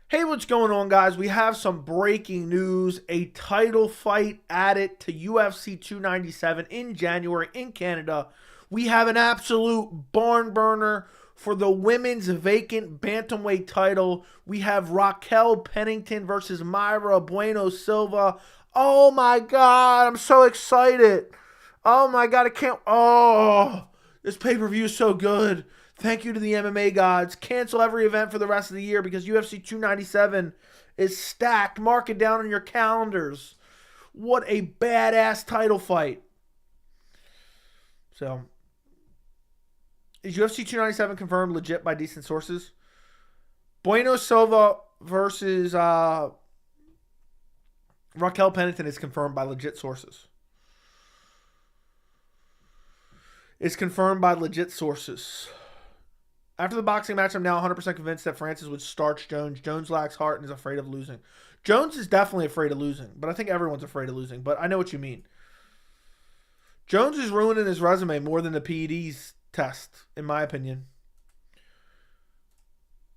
Hey, what's going on, guys? We have some breaking news. A title fight added to UFC 297 in January in Canada. We have an absolute barn burner for the women's vacant bantamweight title. We have Raquel Pennington versus Myra Bueno Silva. Oh, my God. I'm so excited. Oh, my God. I can't. Oh, this pay-per-view is so good. Thank you to the MMA gods. Cancel every event for the rest of the year because UFC 297 is stacked. Mark it down on your calendars. What a badass title fight. So, is UFC 297 confirmed legit by decent sources? Bueno Silva versus Raquel Pennington is confirmed by legit sources. It's confirmed by legit sources. After the boxing match, I'm now 100% convinced that Francis would starch Jones. Jones lacks heart and is afraid of losing. Jones is definitely afraid of losing, but I think everyone's afraid of losing. But I know what you mean. Jones is ruining his resume more than the PED's test, in my opinion.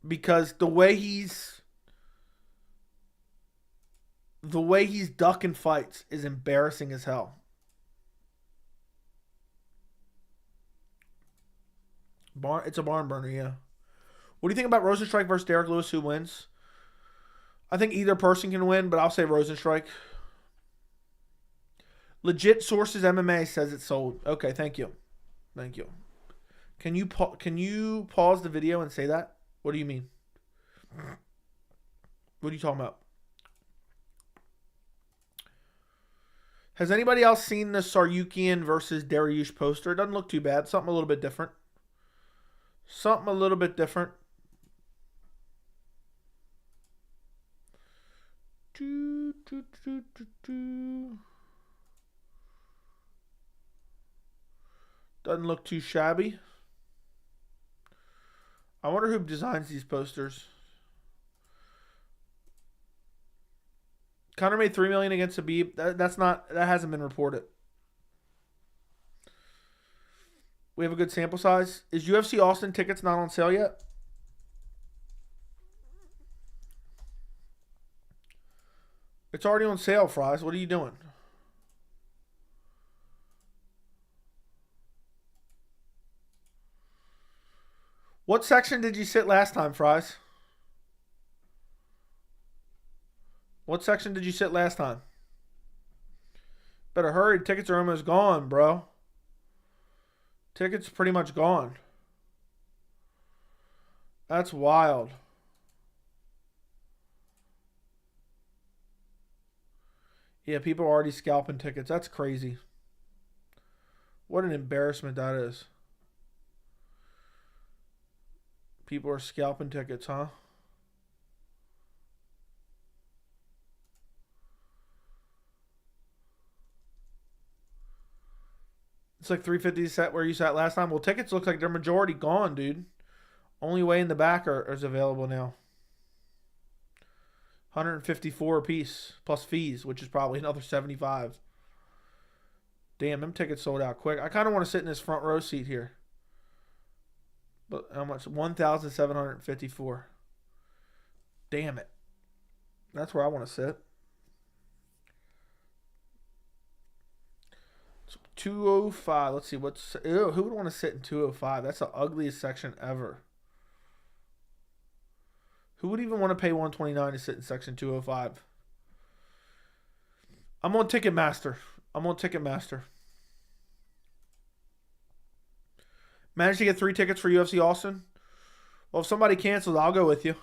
Because the way he's ducking fights is embarrassing as hell. It's a barn burner, yeah. What do you think about Rosenstrike versus Derek Lewis? Who wins? I think either person can win, but I'll say Rosenstrike. Legit sources MMA says it's sold. Okay, thank you. Thank you. Can you pause the video and say that? What do you mean? What are you talking about? Has anybody else seen the Saryukian versus Dariush poster? It doesn't look too bad. Something a little bit different. Something a little bit different. Doesn't look too shabby. I wonder who designs these posters. Conor made $3 million against Khabib. That hasn't been reported. We have a good sample size. Is UFC Austin tickets not on sale yet? It's already on sale, Fries. What are you doing? What section did you sit last time, Fries? What section did you sit last time? Better hurry. Tickets are almost gone, bro. Tickets pretty much gone. That's wild. Yeah, people are already scalping tickets. That's crazy. What an embarrassment that is. People are scalping tickets, huh? It's like 350 set where you sat last time. Well, tickets look like they're majority gone, dude. Only way in the back is available now. 154 a piece plus fees, which is probably another 75. Damn, them tickets sold out quick. I kind of want to sit in this front row seat here. But how much? 1,754. Damn it. That's where I want to sit. 205. Let's see what's. Ew, who would want to sit in 205? That's the ugliest section ever. Who would even want to pay 129 to sit in section 205? I'm on Ticketmaster. Managed to get 3 tickets for UFC Austin. Well, if somebody cancels, I'll go with you.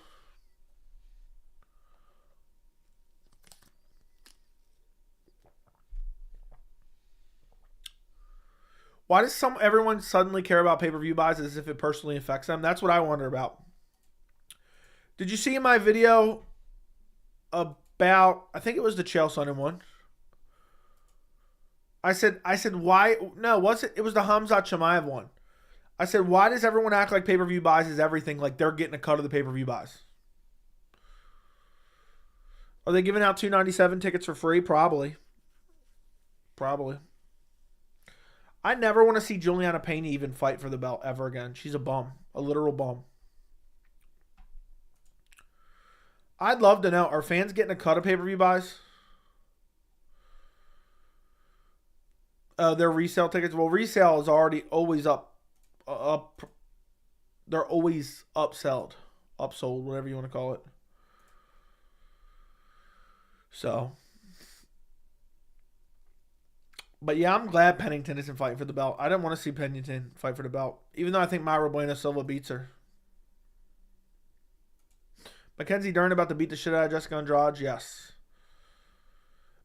Why does everyone suddenly care about pay-per-view buys as if it personally affects them? That's what I wonder about. Did you see in my video about, I think it was the Chael Sonnen one. I said why? No, was it? It was the Hamzat Chimaev one. I said, why does everyone act like pay-per-view buys is everything? Like they're getting a cut of the pay-per-view buys. Are they giving out $297 tickets for free? Probably. I never want to see Juliana Pena even fight for the belt ever again. She's a bum. A literal bum. I'd love to know, are fans getting a cut of pay-per-view buys? Their resale tickets? Well, resale is already always up. They're always upsold, whatever you want to call it. So, but yeah, I'm glad Pennington isn't fighting for the belt. I didn't want to see Pennington fight for the belt, even though I think Mayra Bueno Silva beats her. Mackenzie Dern about to beat the shit out of Jessica Andrade? Yes.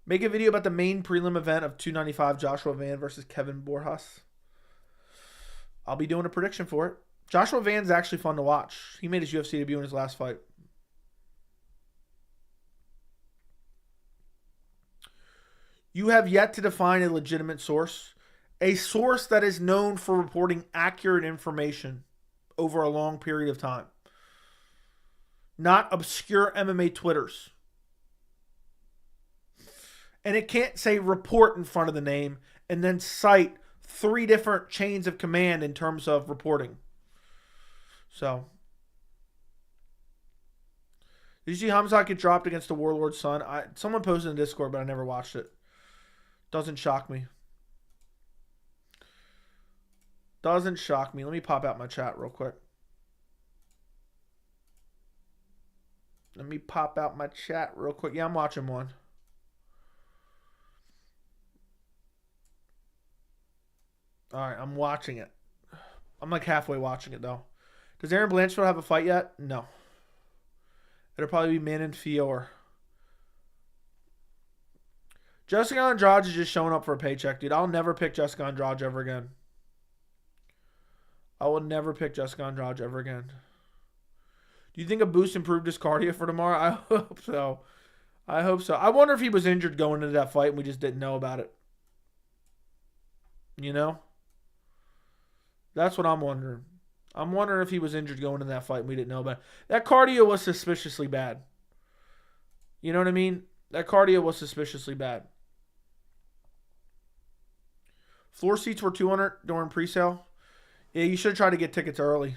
Make a video about the main prelim event of 295 Joshua Van versus Kevin Borjas. I'll be doing a prediction for it. Joshua Van's actually fun to watch. He made his UFC debut in his last fight. You have yet to define a legitimate source. A source that is known for reporting accurate information over a long period of time. Not obscure MMA Twitters. And it can't say report in front of the name and then cite 3 different chains of command in terms of reporting. So, did you see Hamzat get dropped against the Warlord's son? Someone posted in Discord, but I never watched it. Doesn't shock me. Let me pop out my chat real quick. Yeah, I'm watching one. Alright, I'm watching it. I'm like halfway watching it, though. Does Aaron Blanchfield have a fight yet? No. It'll probably be Manon Fior. Jessica Andrade is just showing up for a paycheck, dude. I'll never pick Jessica Andrade ever again. Do you think a boost improved his cardio for tomorrow? I hope so. I wonder if he was injured going into that fight and we just didn't know about it. You know? That's what I'm wondering. I'm wondering if he was injured going into that fight and we didn't know about it. That cardio was suspiciously bad. You know what I mean? That cardio was suspiciously bad. Floor seats were $200 during pre-sale. Yeah, you should try to get tickets early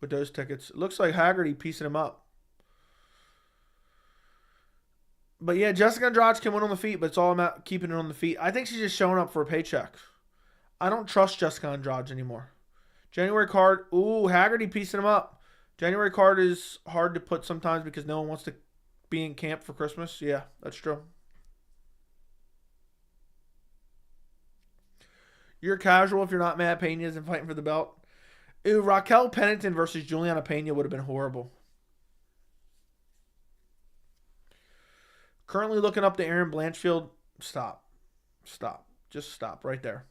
with those tickets. It looks like Haggerty piecing them up. But yeah, Jessica Andrade can win on the feet, but it's all about keeping it on the feet. I think she's just showing up for a paycheck. I don't trust Jessica Andrade anymore. January card. Ooh, Haggerty piecing them up. January card is hard to put sometimes because no one wants to be in camp for Christmas. Yeah, that's true. You're casual if you're not mad Pena isn't fighting for the belt. Ooh, Raquel Pennington versus Juliana Pena would have been horrible. Currently looking up to Aaron Blanchfield. Stop. Stop. Just stop right there.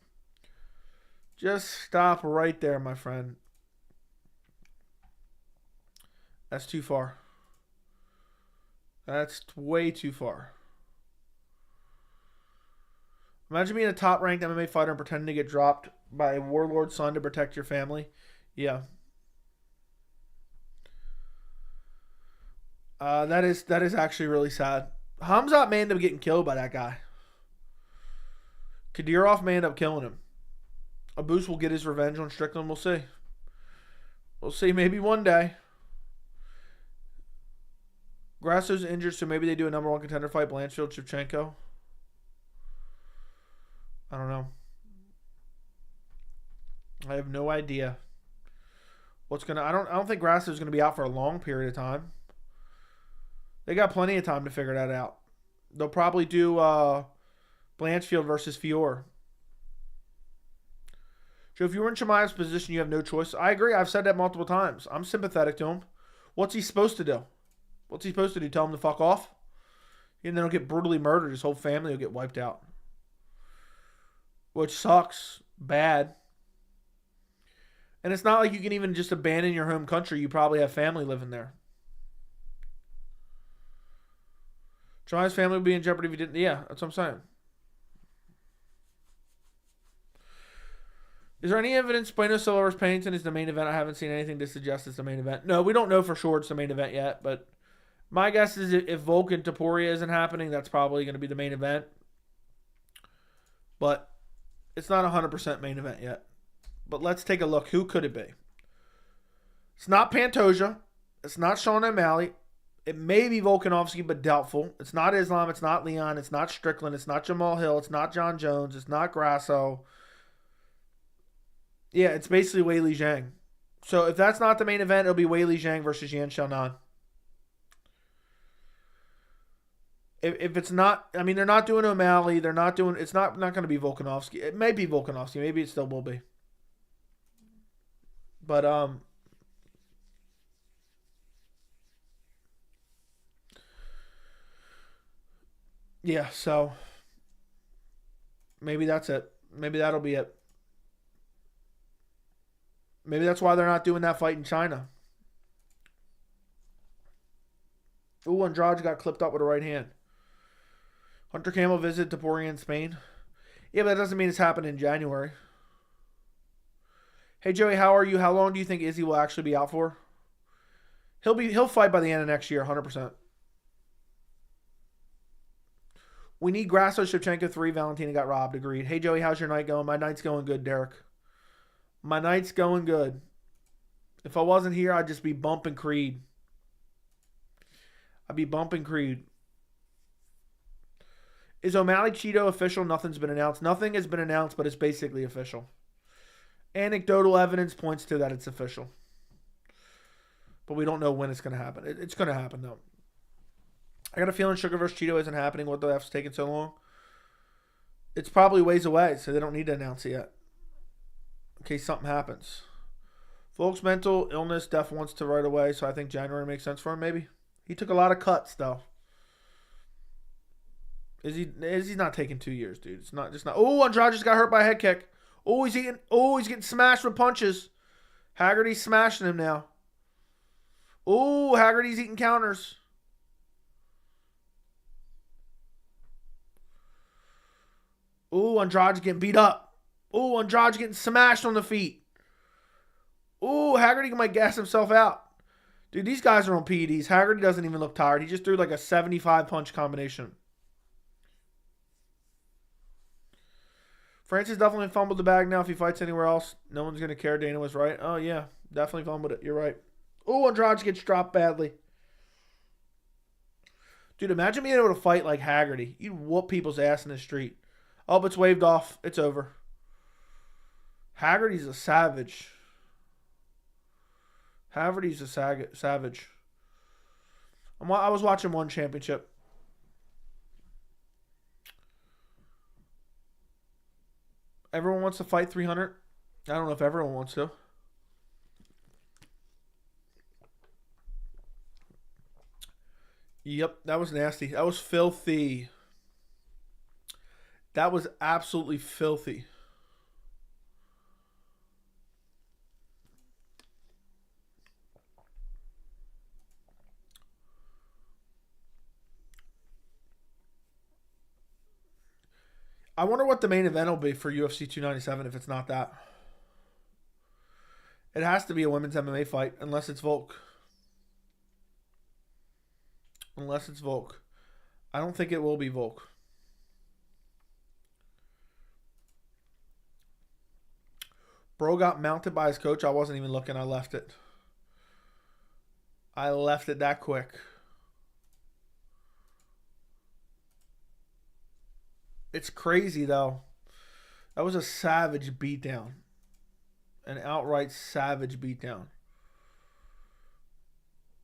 Just stop right there, my friend. That's too far. That's way too far. Imagine being a top-ranked MMA fighter and pretending to get dropped by a warlord's son to protect your family. Yeah. That is actually really sad. Hamzat may end up getting killed by that guy. Kadyrov may end up killing him. Abus will get his revenge on Strickland. We'll see. We'll see. Maybe one day. Grasso's injured, so maybe they do a number 1 contender fight. Blanchfield, Shevchenko. I don't know. I have no idea what's gonna. I don't think Grasso's gonna be out for a long period of time. They got plenty of time to figure that out. They'll probably do Blanchfield versus Fiore. So if you were in Chimaev's position, you have no choice. I agree. I've said that multiple times. I'm sympathetic to him. What's he supposed to do? What's he supposed to do? Tell him to fuck off? And then he'll get brutally murdered. His whole family will get wiped out. Which sucks. Bad. And it's not like you can even just abandon your home country. You probably have family living there. Chimaev's family would be in jeopardy if he didn't. Yeah, that's what I'm saying. Is there any evidence Bueno Silva versus Pennington is the main event? I haven't seen anything to suggest it's the main event. No, we don't know for sure it's the main event yet, but my guess is if Volk and Topuria isn't happening, that's probably going to be the main event. But it's not 100% main event yet. But let's take a look. Who could it be? It's not Pantoja. It's not Sean O'Malley. It may be Volkanovski, but doubtful. It's not Islam. It's not Leon. It's not Strickland. It's not Jamal Hill. It's not John Jones. It's not Grasso. Yeah, it's basically Weili Zhang. So if that's not the main event, it'll be Weili Zhang versus Yan Xiaonan. If it's not, I mean, they're not doing O'Malley. They're not doing, it's not going to be Volkanovski. It may be Volkanovski. Maybe it still will be. But, yeah, so maybe that's it. Maybe that'll be it. Maybe that's why they're not doing that fight in China. Ooh, Andrade got clipped up with a right hand. Hunter Campbell visited Topuria in Spain. Yeah, but that doesn't mean it's happening in January. Hey, Joey, how are you? How long do you think Izzy will actually be out for? He'll fight by the end of next year, 100%. We need Grasso, Shevchenko 3. Valentina got robbed. Agreed. Hey, Joey, how's your night going? My night's going good, Derek. My night's going good. If I wasn't here, I'd just be bumping Creed. I'd be bumping Creed. Is O'Malley Cheeto official? Nothing's been announced. Nothing has been announced, but it's basically official. Anecdotal evidence points to that it's official. But we don't know when it's going to happen. It's going to happen, though. I got a feeling Sugar vs. Cheeto isn't happening. What the F's taking so long? It's probably ways away, so they don't need to announce it yet. In case something happens. Folks, mental illness, Def wants to right away, so I think January makes sense for him, maybe. He took a lot of cuts, though. He's not taking 2 years, dude. It's not just not. Oh, Andrade just got hurt by a head kick. Oh, he's getting smashed with punches. Haggerty's smashing him now. Oh, Haggerty's eating counters. Oh, Andrade's getting beat up. Oh, Andrade's getting smashed on the feet. Oh, Haggerty might gas himself out. Dude, these guys are on PEDs. Haggerty doesn't even look tired. He just threw like a 75 punch combination. Francis definitely fumbled the bag now. If he fights anywhere else, no one's going to care. Dana was right. Oh, yeah. Definitely fumbled it. You're right. Oh, Andrade gets dropped badly. Dude, imagine being able to fight like Haggerty. You'd whoop people's ass in the street. Oh, but it's waved off. It's over. Haggerty's a savage. Haggerty's a savage. I was watching one championship. Everyone wants to fight 300. I don't know if everyone wants to. Yep, that was nasty. That was filthy. That was absolutely filthy. I wonder what the main event will be for UFC 297 if it's not that. It has to be a women's MMA fight, unless it's Volk. Unless it's Volk. I don't think it will be Volk. Bro got mounted by his coach. I wasn't even looking. I left it. I left it that quick. It's crazy, though. That was a savage beatdown. An outright savage beatdown.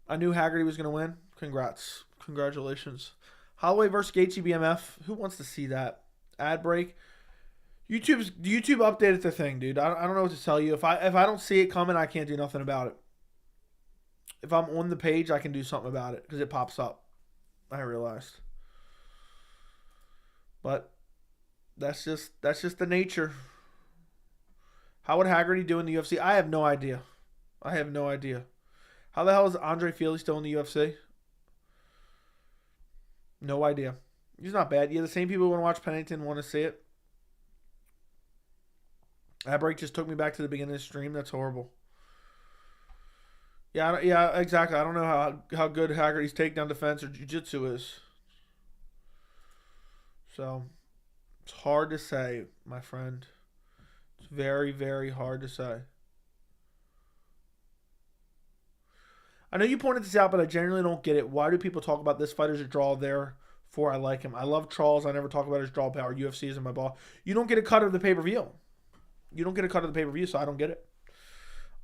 I knew Haggerty was going to win. Congrats. Congratulations. Holloway versus Gaethje BMF. Who wants to see that? Ad break. YouTube updated the thing, dude. I don't know what to tell you. If I don't see it coming, I can't do nothing about it. If I'm on the page, I can do something about it because it pops up. I realized. But that's just the nature. How would Haggerty do in the UFC? I have no idea. I have no idea. How the hell is Andre Fili still in the UFC? No idea. He's not bad. Yeah, the same people who want to watch Pennington want to see it. That break just took me back to the beginning of the stream. That's horrible. Yeah, exactly. I don't know how good Haggerty's takedown defense or jiu-jitsu is. So, it's hard to say, my friend. It's very, very hard to say. I know you pointed this out, but I genuinely don't get it. Why do people talk about this fighter's a draw there? For I like him. I love Charles. I never talk about his draw power. UFC isn't my ball. You don't get a cut of the pay-per-view. You don't get a cut of the pay-per-view, so I don't get it.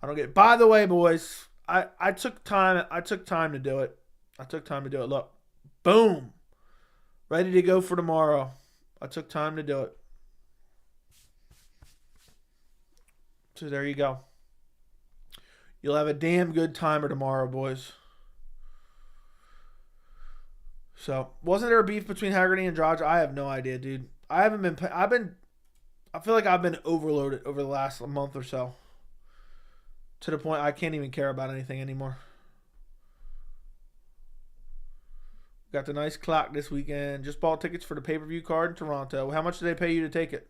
I don't get it. By the way, boys, I took time. I took time to do it. Look, boom, ready to go for tomorrow. I took time to do it. So there you go. You'll have a damn good timer tomorrow, boys. So, wasn't there a beef between Haggerty and Andrade? I have no idea, dude. I feel like I've been overloaded over the last month or so. To the point I can't even care about anything anymore. Got the nice clock this weekend. Just bought tickets for the pay-per-view card in Toronto. How much did they pay you to take it?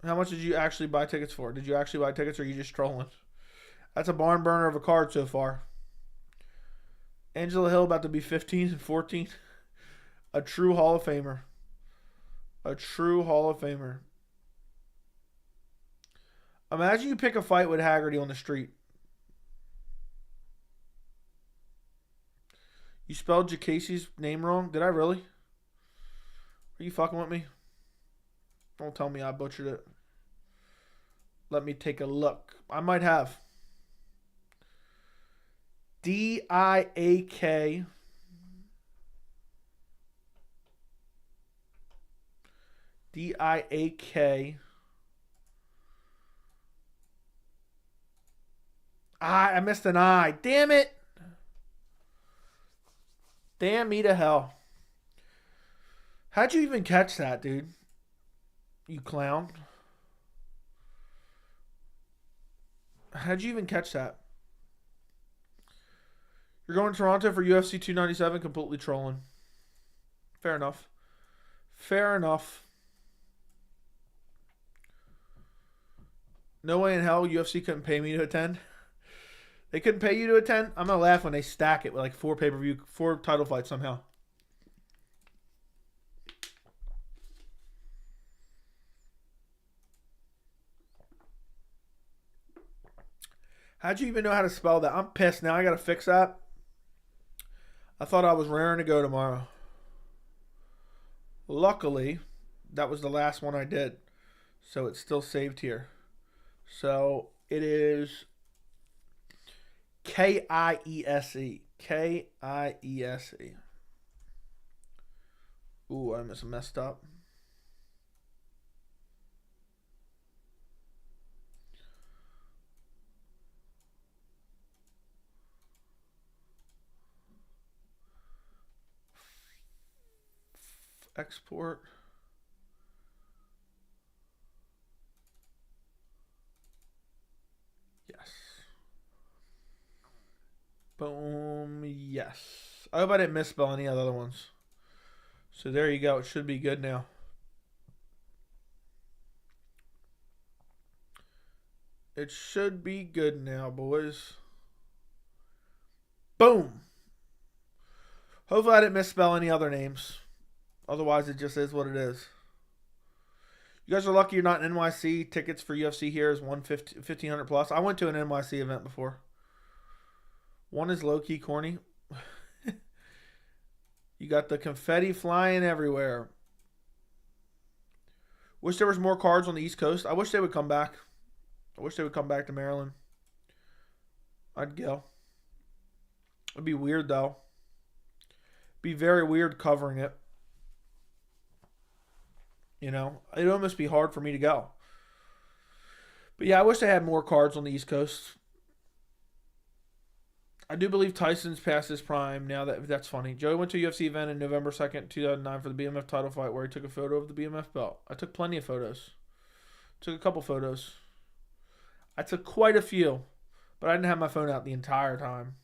How much did you actually buy tickets for? Did you actually buy tickets or are you just trolling? That's a barn burner of a card so far. Angela Hill about to be 15 and 14. A true Hall of Famer. A true Hall of Famer. Imagine you pick a fight with Haggerty on the street. You spelled Jacasey's name wrong? Did I really? Are you fucking with me? Don't tell me I butchered it. Let me take a look. I might have. D-I-A-K. D-I-A-K. I missed an I. Damn it. Damn me to hell. How'd you even catch that, dude? You clown. How'd you even catch that? You're going to Toronto for UFC 297, completely trolling. Fair enough. Fair enough. No way in hell UFC couldn't pay me to attend. They couldn't pay you to attend? I'm going to laugh when they stack it with like 4 pay-per-view, 4 title fights somehow. How'd you even know how to spell that? I'm pissed. Now I got to fix that. I thought I was raring to go tomorrow. Luckily, that was the last one I did. So it's still saved here. So it is K-I-E-S-E. K-I-E-S-E. Ooh, I messed up. Export. Yes. Boom. Yes. I hope I didn't misspell any of the other ones. So there you go. It should be good now. It should be good now, boys. Boom. Hopefully I didn't misspell any other names. Otherwise, it just is what it is. You guys are lucky you're not in NYC. Tickets for UFC here is $1,500 plus. I went to an NYC event before. One is low-key corny. You got the confetti flying everywhere. Wish there was more cards on the East Coast. I wish they would come back. I wish they would come back to Maryland. I'd go. It'd be weird, though. Be very weird covering it. You know, it'd almost be hard for me to go. But yeah, I wish they had more cards on the East Coast. I do believe Tyson's past his prime now. That's funny. Joey went to a UFC event on November 2nd, 2009 for the BMF title fight where he took a photo of the BMF belt. I took plenty of photos. Took a couple photos. I took quite a few, but I didn't have my phone out the entire time.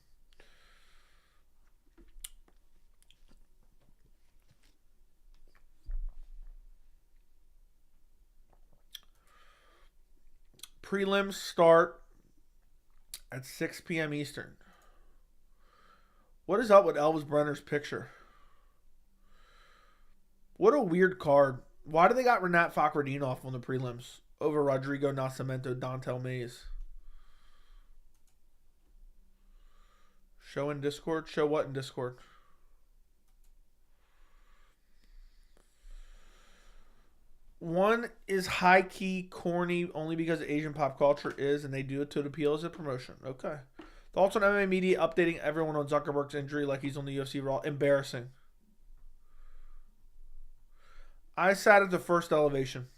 Prelims start at 6 p.m. Eastern. What is up with Elvis Brenner's picture? What a weird card. Why do they got Renat Fakhreddinov on the prelims over Rodrigo Nascimento, Dontel Mays? Show in Discord? Show what in Discord? One is high-key corny only because Asian pop culture is, and they do it to appeal as a promotion. Okay. Thoughts on MMA media updating everyone on Zuckerberg's injury like he's on the UFC Raw. Embarrassing. I sat at the first elevation.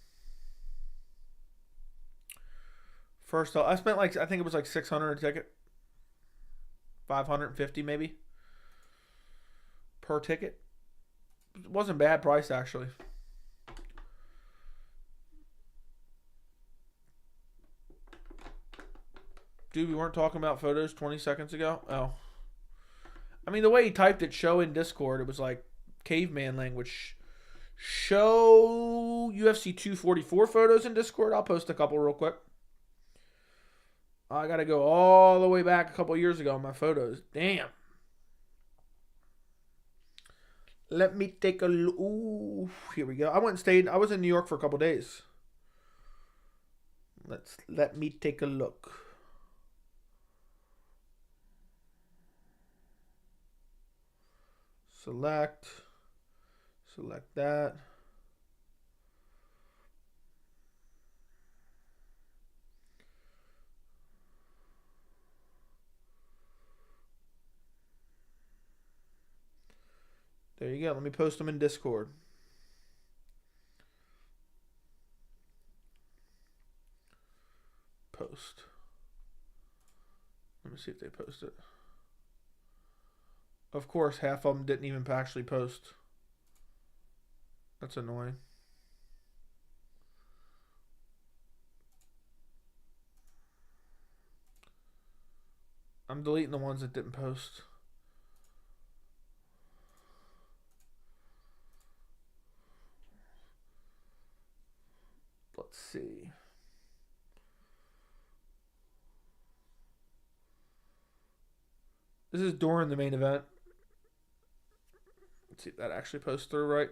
I spent I think it was like $600 a ticket. 550 maybe. Per ticket. It wasn't bad price actually. Dude, we weren't talking about photos 20 seconds ago? Oh. I mean, the way he typed it, show in Discord, it was like caveman language. Show UFC 244 photos in Discord. I'll post a couple real quick. I got to go all the way back a couple years ago on my photos. Damn. Let me take a look. Ooh, here we go. I went and stayed. I was in New York for a couple days. Let me take a look. Select that. There you go. Let me post them in Discord. Post. Let me see if they post it. Of course, half of them didn't even actually post. That's annoying. I'm deleting the ones that didn't post. Let's see. This is during the main event. Let's see if that actually posts through right.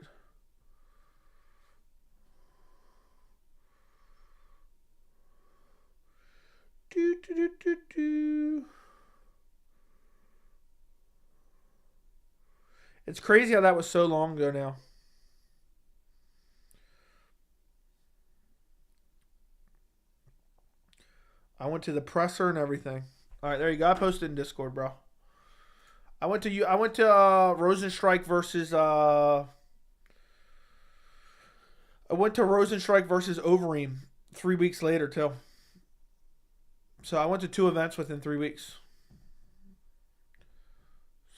It's crazy how that was so long ago now. I went to the presser and everything. All right, there you go. I posted in Discord, bro. I went to Rosenstrike versus Overeem 3 weeks later too. So I went to 2 events within 3 weeks.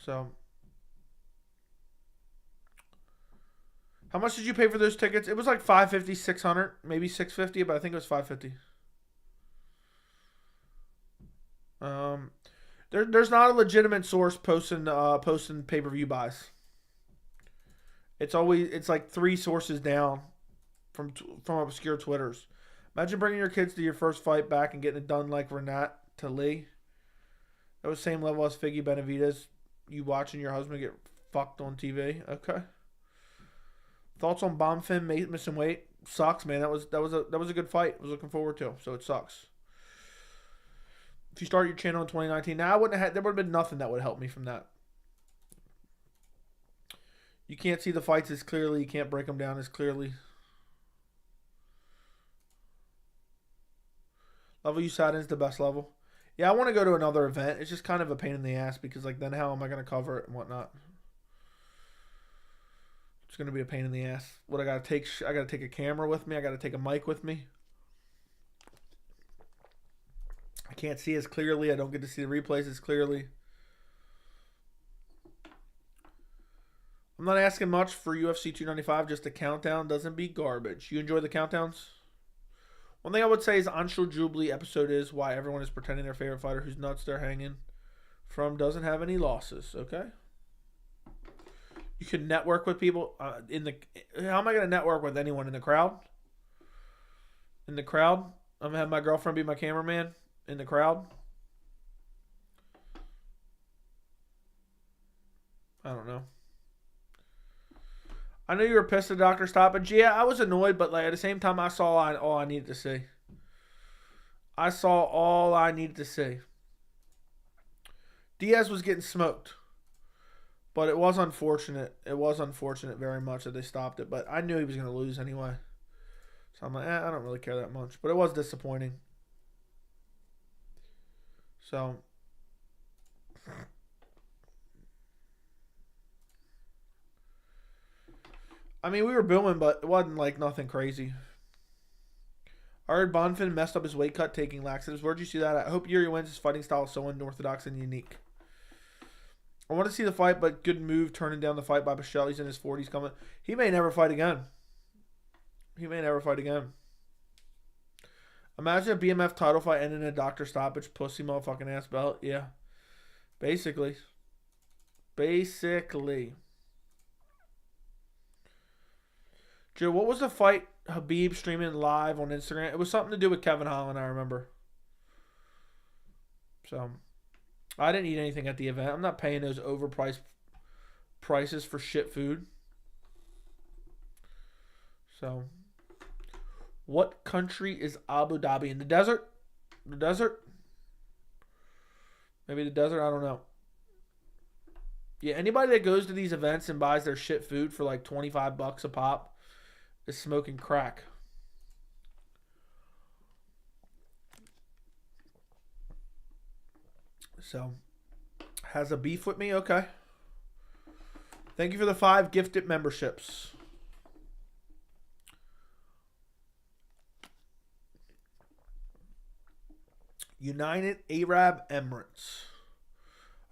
So How much did you pay for those tickets? It was like $550, $600, maybe $650, but I think it was $550. There's not a legitimate source posting pay-per-view buys. It's like 3 sources down from obscure Twitters. Imagine bringing your kids to your first fight back and getting it done like Renat to Lee. That was the same level as Figgy Benavidez. You watching your husband get fucked on TV. Okay. Thoughts on Bonfim missing weight? Sucks, man. That was a good fight. I was looking forward to. So it sucks. If you start your channel in 2019, now there would have been nothing that would help me from that. You can't see the fights as clearly. You can't break them down as clearly. Level you sat in is the best level. Yeah, I want to go to another event. It's just kind of a pain in the ass because like then how am I going to cover it and whatnot? It's going to be a pain in the ass. What I got to take? I got to take a camera with me. I got to take a mic with me. I can't see as clearly. I don't get to see the replays as clearly. I'm not asking much for UFC 295. Just a countdown doesn't be garbage. You enjoy the countdowns? One thing I would say is Anshul Jubilee episode is why everyone is pretending their favorite fighter whose nuts they're hanging from doesn't have any losses. Okay. You can network with people how am I going to network with anyone in the crowd? In the crowd? I'm going to have my girlfriend be my cameraman in the crowd? I don't know. I know you were pissed at Dr. Stoppage. Yeah, I was annoyed, but like at the same time, I saw all I needed to see. I saw all I needed to see. Diaz was getting smoked. But it was unfortunate. It was unfortunate very much that they stopped it. But I knew he was going to lose anyway. So I'm like, I don't really care that much. But it was disappointing. So. I mean, we were booming, but it wasn't like nothing crazy. I heard Bonfim messed up his weight cut taking laxatives. Where'd you see that? I hope Jiri wins. His fighting style is so unorthodox and unique. I want to see the fight, but good move turning down the fight by Michelle. He's in his 40s coming. He may never fight again. He may never fight again. Imagine a BMF title fight ending in a Dr. Stoppage pussy motherfucking ass belt. Yeah. Basically. Joe, what was the fight Habib streaming live on Instagram? It was something to do with Kevin Holland, I remember. So, I didn't eat anything at the event. I'm not paying those overpriced prices for shit food. So, what country is Abu Dhabi? In the desert? The desert? Maybe the desert? I don't know. Yeah, anybody that goes to these events and buys their shit food for like $25 a pop is smoking crack. So, has a beef with me? Okay. Thank you for the 5 gifted memberships. United Arab Emirates.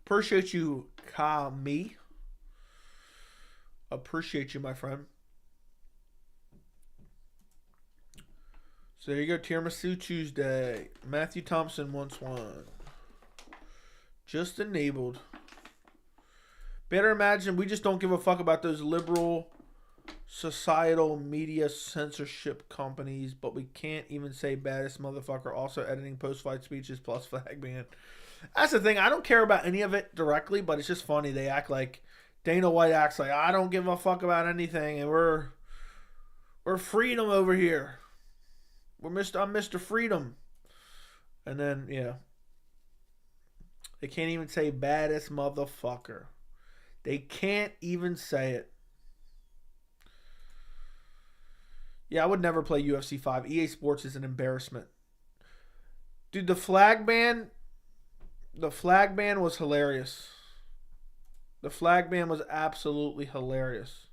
Appreciate you, Kami. Appreciate you, my friend. So there you go. Tiramisu Tuesday. Matthew Thompson wants one. Just enabled. Better imagine we just don't give a fuck about those liberal societal media censorship companies, but we can't even say baddest motherfucker also editing post-fight speeches plus flag ban. That's the thing. I don't care about any of it directly, but it's just funny. They act like Dana White acts like I don't give a fuck about anything, and we're freedom over here. I'm Mr. Freedom. And then yeah. They can't even say baddest motherfucker. They can't even say it. Yeah, I would never play UFC 5. EA Sports is an embarrassment. Dude, the flag ban was hilarious. The flag ban was absolutely hilarious.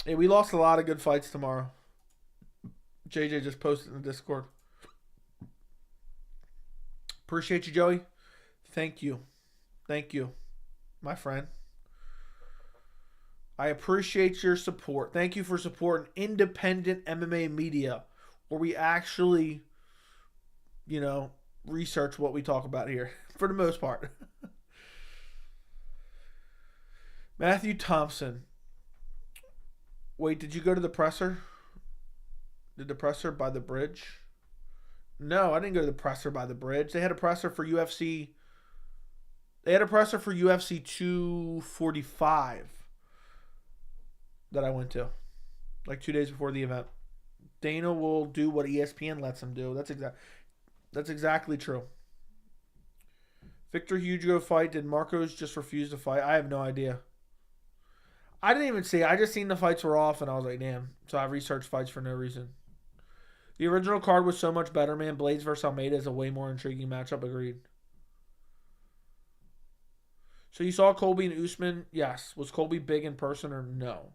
Hey, we lost a lot of good fights tomorrow. JJ just posted in the Discord. Appreciate you, Joey. Thank you. Thank you, my friend. I appreciate your support. Thank you for supporting independent MMA media where we actually, research what we talk about here for the most part. Matthew Thompson. Wait, did you go to the presser? Did the presser by the bridge? No, I didn't go to the presser by the bridge. They had a presser for UFC. They had a presser for UFC 245 that I went to, like 2 days before the event. Dana will do what ESPN lets him do. That's exactly true. Victor Hugo fight. Did Marcos just refuse to fight? I have no idea. I didn't even see. I just seen the fights were off, and I was like, damn. So I researched fights for no reason. The original card was so much better, man. Blades versus Almeida is a way more intriguing matchup. Agreed. So you saw Colby and Usman? Yes. Was Colby big in person or no?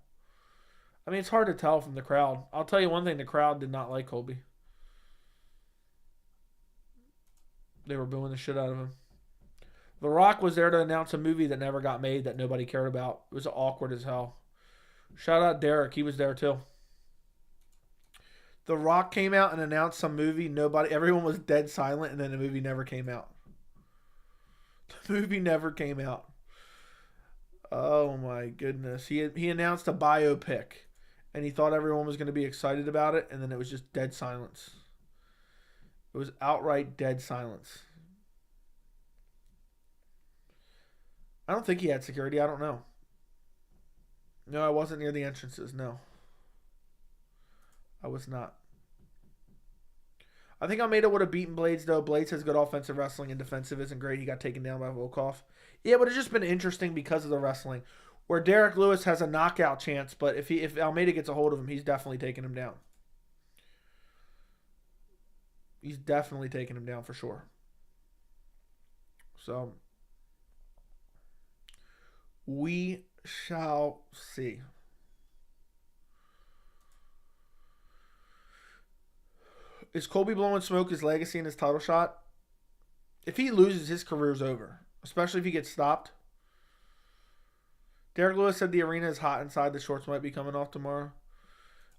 I mean, it's hard to tell from the crowd. I'll tell you one thing. The crowd did not like Colby. They were booing the shit out of him. The Rock was there to announce a movie that never got made that nobody cared about. It was awkward as hell. Shout out Derek. He was there too. The Rock came out and announced some movie. Everyone was dead silent, and then the movie never came out. The movie never came out. Oh my goodness. He announced a biopic, and he thought everyone was going to be excited about it, and then it was just dead silence. It was outright dead silence. I don't think he had security. I don't know. No, I wasn't near the entrances. No. I was not. I think Almeida would have beaten Blades, though. Blades has good offensive wrestling and defensive isn't great. He got taken down by Volkov. Yeah, it would have just been interesting because of the wrestling. Where Derek Lewis has a knockout chance, but if Almeida gets a hold of him, he's definitely taking him down. He's definitely taking him down for sure. So, we shall see. Is Colby blowing smoke his legacy and his title shot? If he loses, his career's over. Especially if he gets stopped. Derek Lewis said the arena is hot inside. The shorts might be coming off tomorrow.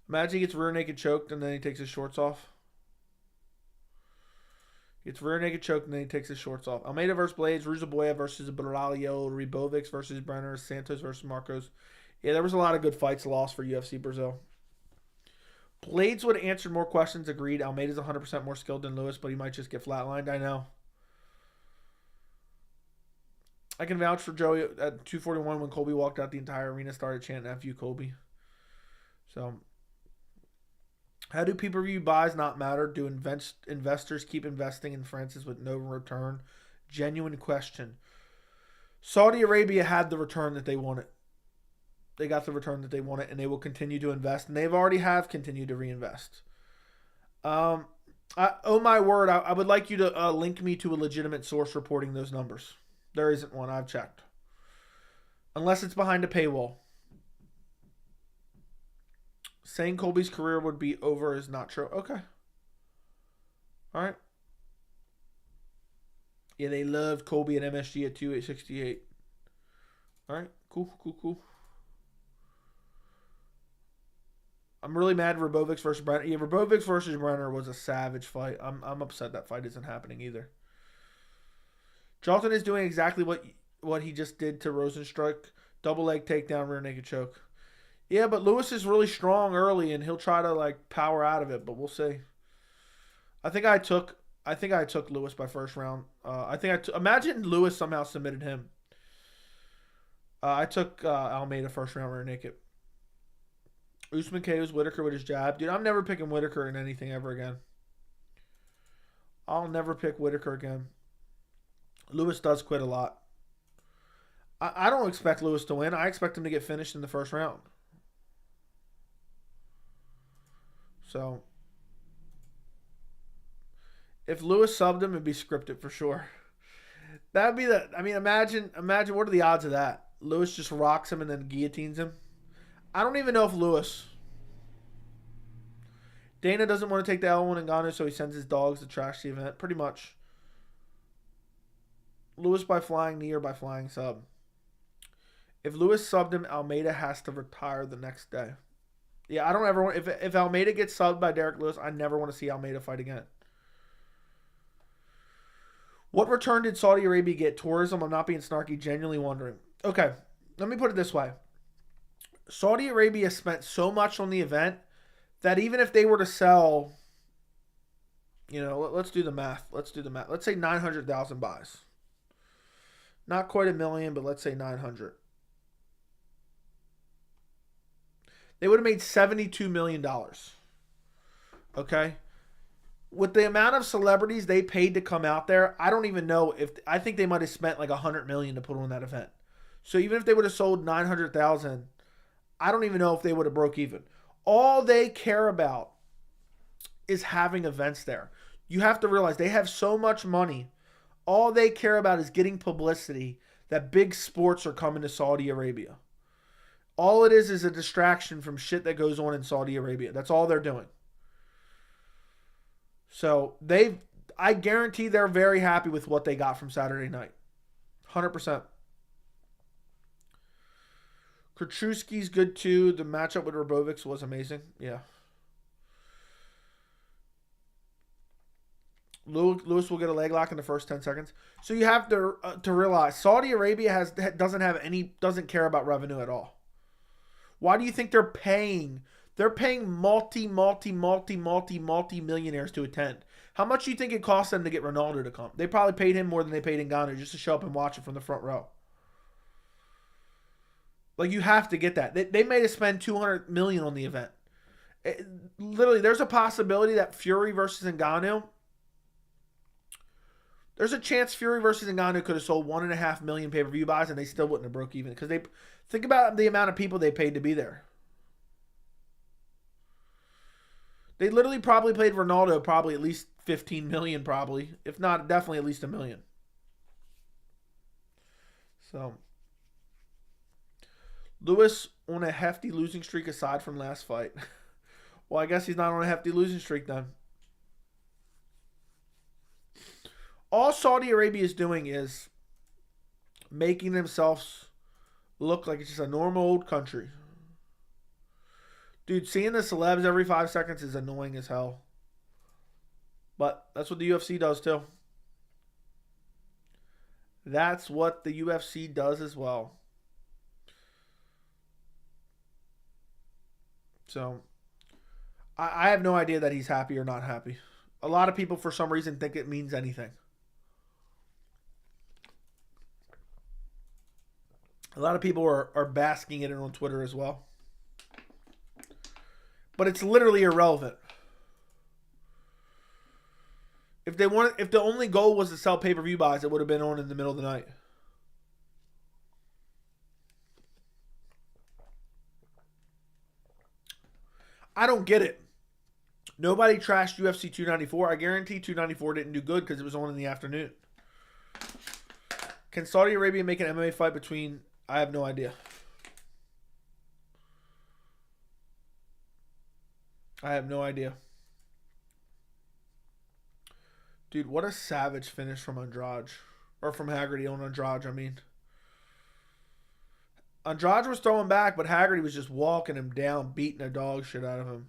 Imagine he gets rear naked choked and then he takes his shorts off. He gets rear naked choked and then he takes his shorts off. Almeida versus Blades. Ruzaboya versus Braulio. Ribovics versus Brenner. Santos versus Marcos. Yeah, there was a lot of good fights lost for UFC Brazil. Blades would have answered more questions. Agreed. Almeida's 100% more skilled than Lewis, but he might just get flatlined. I know. I can vouch for Joey at 241 when Colby walked out. The entire arena started chanting F you, Colby. So, how do pay-per-view buys not matter? Do investors keep investing in Francis with no return? Genuine question. Saudi Arabia had the return that they wanted. They got the return that they wanted, and they will continue to invest, and they've already have continued to reinvest. Oh my word, I would like you to link me to a legitimate source reporting those numbers. There isn't one. I've checked. Unless it's behind a paywall. Saying Colby's career would be over is not true. Okay. All right. Yeah, they loved Colby and MSG at 268. All right. Cool. I'm really mad Ribovics versus Brenner. Yeah, Ribovics versus Brenner was a savage fight. I'm upset that fight isn't happening either. Jalton is doing exactly what he just did to Rosenstruck. Double leg takedown, rear naked choke. Yeah, but Lewis is really strong early, and he'll try to power out of it. But we'll see. I think I took Lewis by first round. Imagine Lewis somehow submitted him. I took Almeida first round rear naked. Usman KO's Whitaker with his jab. Dude, I'm never picking Whitaker in anything ever again. I'll never pick Whitaker again. Lewis does quit a lot. I don't expect Lewis to win. I expect him to get finished in the first round. So, if Lewis subbed him, it'd be scripted for sure. That'd be imagine what are the odds of that? Lewis just rocks him and then guillotines him. I don't even know if Lewis. Dana doesn't want to take the L1 in Ngannou, so he sends his dogs to trash the event. Pretty much. Lewis by flying knee or by flying sub. If Lewis subbed him, Almeida has to retire the next day. Yeah, I don't ever want... If Almeida gets subbed by Derek Lewis, I never want to see Almeida fight again. What return did Saudi Arabia get? Tourism? I'm not being snarky, genuinely wondering. Okay, let me put it this way. Saudi Arabia spent so much on the event that even if they were to sell, let's do the math. Let's say 900,000 buys. Not quite a million, but let's say 900. They would have made $72 million. Okay? With the amount of celebrities they paid to come out there, I don't even know if... I think they might have spent like $100 million to put on that event. So even if they would have sold 900,000, I don't even know if they would have broke even. All they care about is having events there. You have to realize they have so much money. All they care about is getting publicity that big sports are coming to Saudi Arabia. All it is a distraction from shit that goes on in Saudi Arabia. That's all they're doing. So I guarantee they're very happy with what they got from Saturday night. 100%. Krachewski's good too. The matchup with Robovics was amazing. Yeah. Lewis will get a leg lock in the first 10 seconds. So you have to realize Saudi Arabia doesn't care about revenue at all. Why do you think they're paying? They're paying multi-millionaires to attend. How much do you think it cost them to get Ronaldo to come? They probably paid him more than they paid Ngannou just to show up and watch it from the front row. Like, you have to get that. They made us spend $200 million on the event. Literally, there's a possibility that Fury versus Ngannou. There's a chance Fury versus Ngannou could have sold 1.5 million pay-per-view buys and they still wouldn't have broke even. Because think about the amount of people they paid to be there. They literally probably paid Ronaldo probably at least 15 million probably. If not, definitely at least $1 million. So, Lewis on a hefty losing streak aside from last fight. Well, I guess he's not on a hefty losing streak then. All Saudi Arabia is doing is making themselves look like it's just a normal old country. Dude, seeing the celebs every 5 seconds is annoying as hell. But that's what the UFC does too. That's what the UFC does as well. So, I have no idea that he's happy or not happy. A lot of people, for some reason, think it means anything. A lot of people are basking in it on Twitter as well. But it's literally irrelevant. If the only goal was to sell pay-per-view buys, it would have been on in the middle of the night. I don't get it. Nobody trashed UFC 294. I guarantee 294 didn't do good because it was on in the afternoon. Can Saudi Arabia make an MMA fight between... I have no idea. I have no idea. Dude, what a savage finish from Andrade. Or from Haggerty on Andrade, I mean. Andrade was throwing back, but Haggerty was just walking him down, beating the dog shit out of him.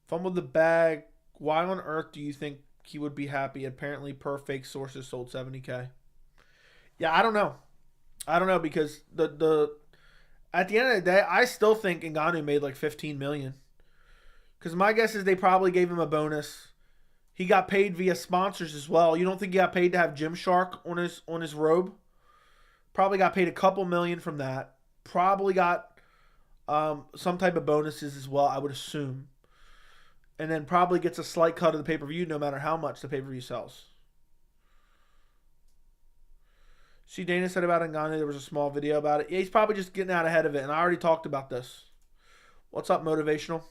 Fumbled the bag. Why on earth do you think he would be happy? Apparently, per fake sources, sold 70K. Yeah, I don't know. I don't know because the at the end of the day, I still think Ngannou made like 15 million. Because my guess is they probably gave him a bonus. He got paid via sponsors as well. You don't think he got paid to have Gymshark on his robe? Probably got paid a couple million from that. Probably got some type of bonuses as well, I would assume. And then probably gets a slight cut of the pay-per-view no matter how much the pay-per-view sells. See, Dana said about Ngannou, there was a small video about it. Yeah, he's probably just getting out ahead of it, and I already talked about this. What's up, Motivational?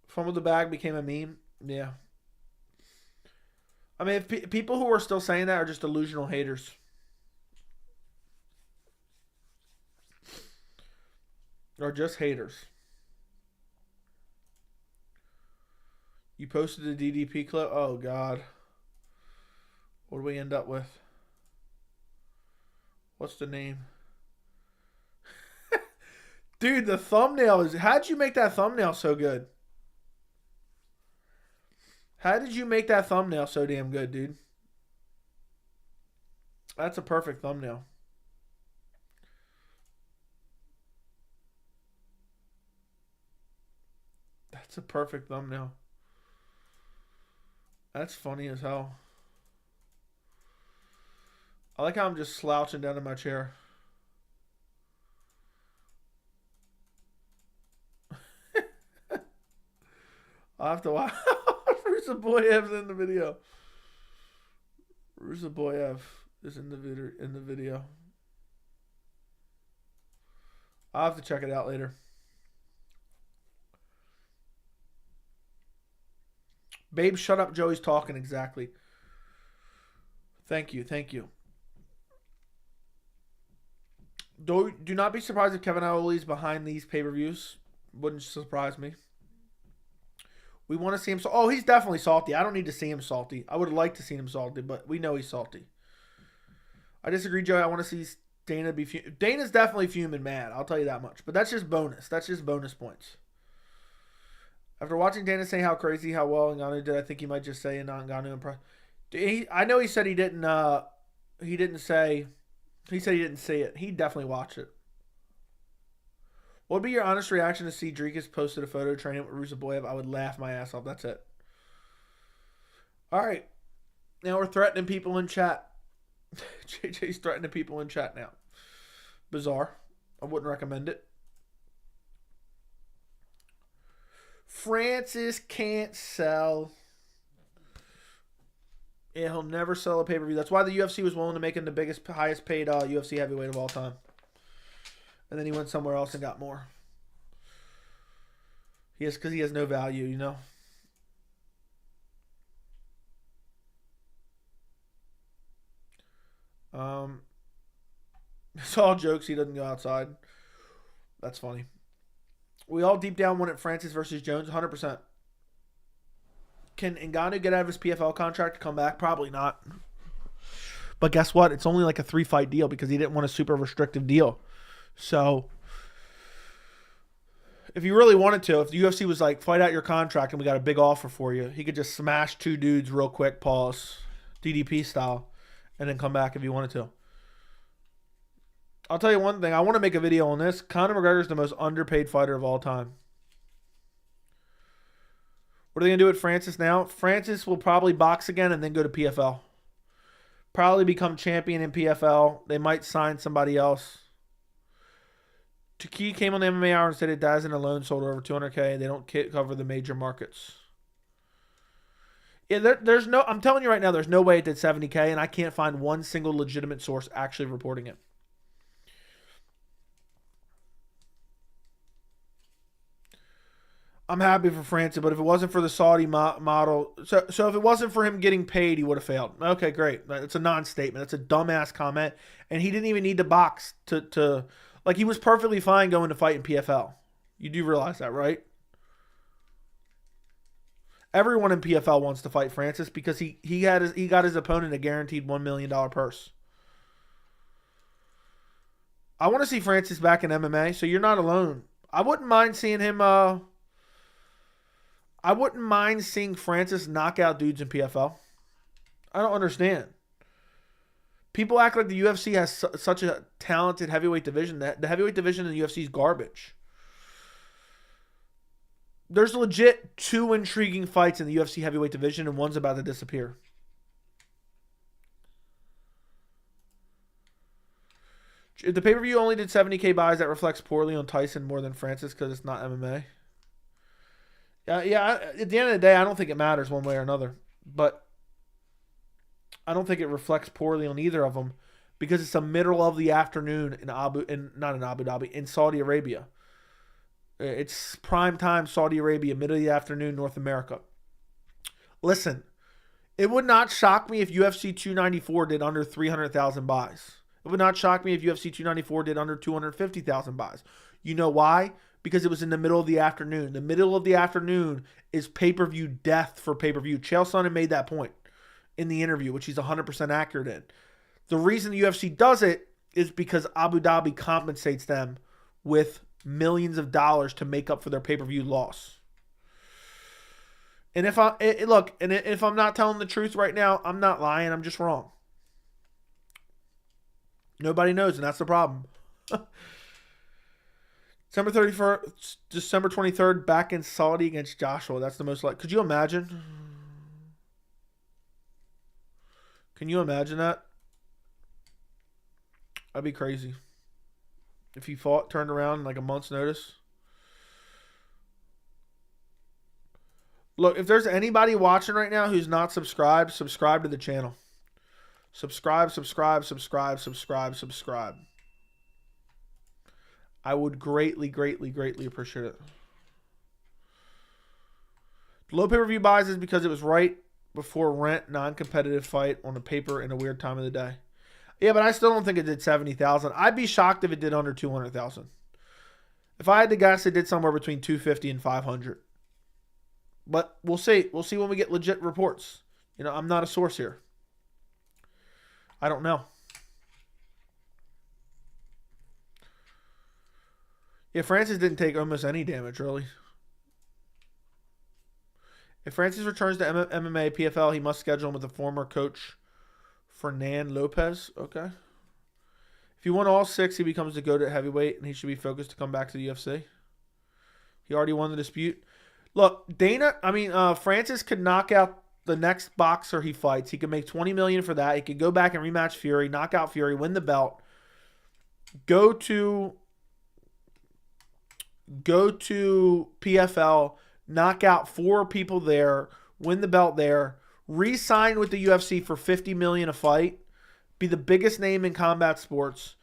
Fumble the bag became a meme? Yeah. I mean, if people who are still saying that are just delusional haters. Or just haters. You posted the DDP clip? Oh, God. What do we end up with? What's the name? Dude, the thumbnail is... How'd you make that thumbnail so good? How did you make that thumbnail so damn good, dude? That's a perfect thumbnail. That's a perfect thumbnail. That's funny as hell. I like how I'm just slouching down in my chair. I'll have to watch. Rusaboyev's in the video. Rusaboyev is in the video. I'll have to check it out later. Babe, shut up. Joey's talking. Exactly. Thank you. Thank you. Do not be surprised if Kevin Owley's behind these pay-per-views. Wouldn't surprise me. We want to see him. Oh, he's definitely salty. I don't need to see him salty. I would have liked to see him salty, but we know he's salty. I disagree, Joey. I want to see Dana be fuming. Dana's definitely fuming mad. I'll tell you that much. But that's just bonus. That's just bonus points. After watching Dana say how crazy, how well Ngannou did, I think he might just say Ngannou impressed. I know he said he didn't. He didn't say. He said he didn't see it. He definitely watched it. What would be your honest reaction to see Dricus posted a photo training with Rusaboyev? I would laugh my ass off. That's it. All right. Now we're threatening people in chat. JJ's threatening people in chat now. Bizarre. I wouldn't recommend it. Francis can't sell. Yeah, he'll never sell a pay-per-view. That's why the UFC was willing to make him the biggest, highest paid UFC heavyweight of all time. And then he went somewhere else and got more. Because he has no value, you know. It's all jokes. He doesn't go outside. That's funny. We all deep down wanted Francis versus Jones, 100%. Can Ngannou get out of his PFL contract to come back? Probably not. But guess what? It's only like a 3-fight deal because he didn't want a super restrictive deal. So, if he really wanted to, if the UFC was like, fight out your contract and we got a big offer for you, he could just smash 2 dudes real quick, pause, DDP style, and then come back if he wanted to. I'll tell you one thing. I want to make a video on this. Conor McGregor is the most underpaid fighter of all time. What are they going to do with Francis now? Francis will probably box again and then go to PFL. Probably become champion in PFL. They might sign somebody else. Taki came on the MMA Hour and said it Dazn alone sold over 200K. They don't cover the major markets. Yeah, there's no. I'm telling you right now, there's no way it did 70K, and I can't find one single legitimate source actually reporting it. I'm happy for Francis, but if it wasn't for the Saudi model, so if it wasn't for him getting paid, he would have failed. Okay, great. It's a non-statement. That's a dumbass comment, and he didn't even need to box to like he was perfectly fine going to fight in PFL. You do realize that, right? Everyone in PFL wants to fight Francis because he got his opponent a guaranteed $1 million purse. I want to see Francis back in MMA, so you're not alone. I wouldn't mind seeing him. I wouldn't mind seeing Francis knock out dudes in PFL. I don't understand. People act like the UFC has such a talented heavyweight division. That the heavyweight division in the UFC is garbage. There's legit 2 intriguing fights in the UFC heavyweight division, and one's about to disappear. If the pay-per-view only did 70K buys, that reflects poorly on Tyson more than Francis because it's not MMA. Yeah. At the end of the day, I don't think it matters one way or another. But I don't think it reflects poorly on either of them because it's the middle of the afternoon in Saudi Arabia. It's prime time Saudi Arabia, middle of the afternoon, North America. Listen, it would not shock me if UFC 294 did under 300,000 buys. It would not shock me if UFC 294 did under 250,000 buys. You know why? Because it was in the middle of the afternoon. The middle of the afternoon is pay-per-view death for pay-per-view. Chael Sonnen made that point. in the interview, which he's 100% accurate in. The reason the UFC does it is because Abu Dhabi compensates them with millions of dollars to make up for their pay-per-view loss. And if I'm not telling the truth right now, I'm not lying. I'm just wrong. Nobody knows, and that's the problem. December 31st, December 23rd, back in Saudi against Joshua. That's the most like. Could you imagine? Can you imagine that? That'd be crazy. If he fought, turned around in like a month's notice. Look, if there's anybody watching right now who's not subscribed, subscribe to the channel. Subscribe. I would greatly appreciate it. The low pay-per-view buys is because it was right before rent, non-competitive fight on the paper in a weird time of the day. Yeah, but I still don't think it did 70,000. I'd be shocked if it did under 200,000. If I had to guess, it did somewhere between 250 and 500. But we'll see. We'll see when we get legit reports. You know, I'm not a source here. I don't know. Yeah, Francis didn't take almost any damage, really. If Francis returns to MMA PFL, he must schedule him with a former coach, Fernan Lopez. Okay. If he won all 6, he becomes the go-to heavyweight, and he should be focused to come back to the UFC. He already won the dispute. Look, Francis could knock out the next boxer he fights. He could make $20 million for that. He could go back and rematch Fury, knock out Fury, win the belt, go to PFL, knock out 4 people there, win the belt there, re-sign with the UFC for $50 million a fight, be the biggest name in combat sports,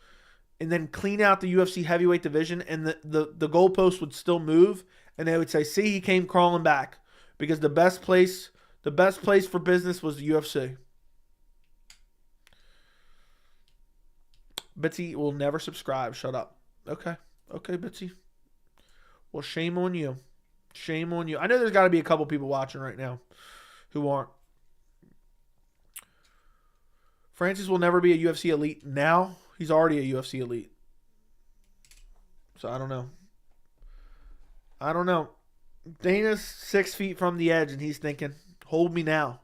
and then clean out the UFC heavyweight division, and the goalpost would still move, and they would say, see, he came crawling back, because the best place for business was the UFC. Bitsy will never subscribe. Shut up. Okay, Bitsy. Well, shame on you. Shame on you. I know there's got to be a couple people watching right now who aren't. Francis will never be a UFC elite now. He's already a UFC elite. So I don't know. Dana's 6 feet from the edge, and he's thinking, hold me now.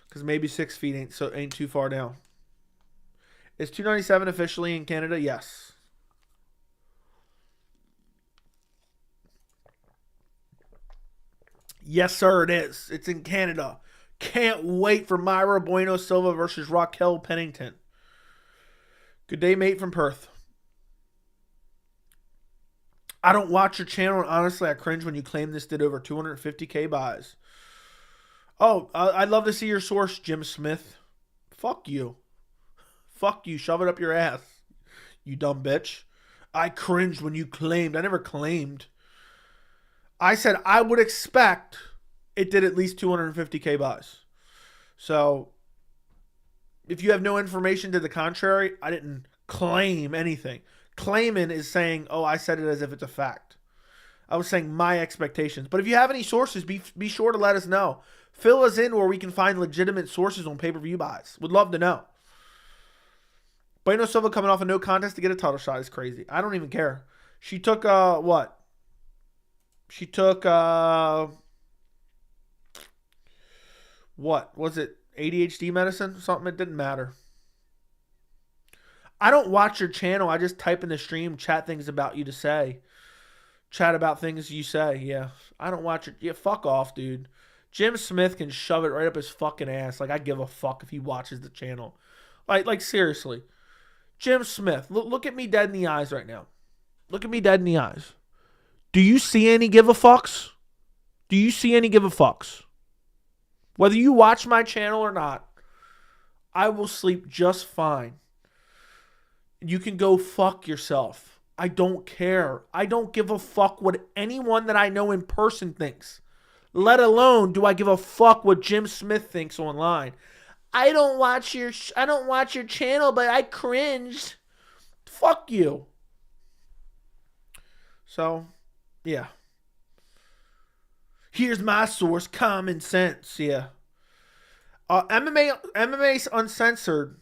Because maybe 6 feet ain't too far down. Is 297 officially in Canada? Yes. Yes, sir, it is. It's in Canada. Can't wait for Myra Bueno Silva versus Raquel Pennington. Good day, mate from Perth. I don't watch your channel, and honestly, I cringe when you claim this did over 250K buys. Oh, I'd love to see your source, Jim Smith. Fuck you. Fuck you. Shove it up your ass, you dumb bitch. I cringed when you claimed. I never claimed. I said I would expect it did at least 250K buys. So, if you have no information to the contrary, I didn't claim anything. Claiming is saying, oh, I said it as if it's a fact. I was saying my expectations. But if you have any sources, be sure to let us know. Fill us in where we can find legitimate sources on pay-per-view buys. Would love to know. Bueno Silva coming off a no contest to get a title shot is crazy. I don't even care. She took, what? She took, what? Was it ADHD medicine? Something? It didn't matter. I don't watch your channel. I just type in the stream, chat things about you to say. Chat about things you say. Yeah. I don't watch it. Yeah, fuck off, dude. Jim Smith can shove it right up his fucking ass. Like, I give a fuck if he watches the channel. Like seriously. Jim Smith, look at me dead in the eyes right now. Look at me dead in the eyes. Do you see any give a fucks? Do you see any give a fucks? Whether you watch my channel or not, I will sleep just fine. You can go fuck yourself. I don't care. I don't give a fuck what anyone that I know in person thinks. Let alone do I give a fuck what Jim Smith thinks online. I don't watch your channel, but I cringed. Fuck you. So, yeah. Here's my source, common sense. Yeah. MMA's Uncensored.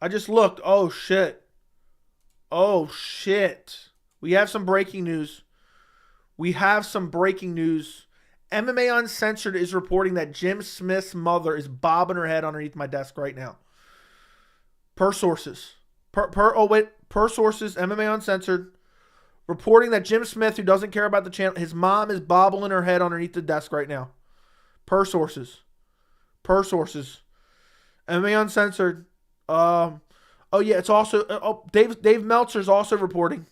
I just looked. Oh, shit. Oh, shit. We have some breaking news. MMA Uncensored is reporting that Jim Smith's mother is bobbing her head underneath my desk right now. Per sources. Per sources, MMA Uncensored, reporting that Jim Smith, who doesn't care about the channel, his mom is bobbling her head underneath the desk right now. Per sources. MMA Uncensored. Oh yeah, it's also Dave Meltzer's also reporting.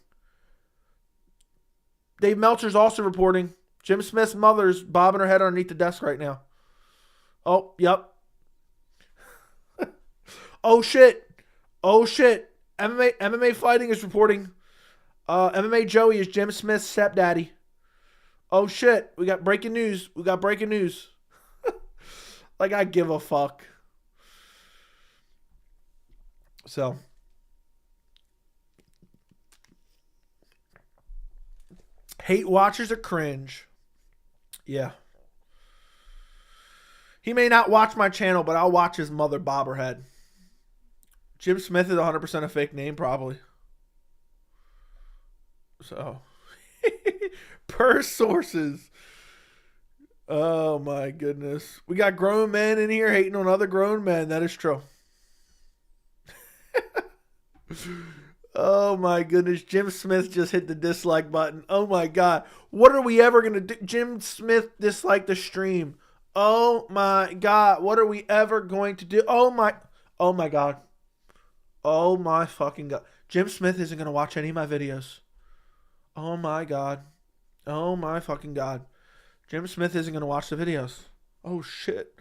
Jim Smith's mother's bobbing her head underneath the desk right now. Oh, yep. Oh shit. MMA Fighting is reporting. MMA Joey is Jim Smith's stepdaddy. Oh shit. We got breaking news. Like, I give a fuck. So. Hate watchers are cringe. Yeah. He may not watch my channel, but I'll watch his mother bob her head. Jim Smith is 100% a fake name, probably. So. Per sources. Oh, my goodness. We got grown men in here hating on other grown men. That is true. Oh, my goodness. Jim Smith just hit the dislike button. Oh, my God. What are we ever going to do? Jim Smith disliked the stream. Oh, my God. What are we ever going to do? Oh, my God. Oh, my fucking God. Jim Smith isn't going to watch any of my videos. Oh, my God. Oh, my fucking God. Jim Smith isn't going to watch the videos. Oh, shit.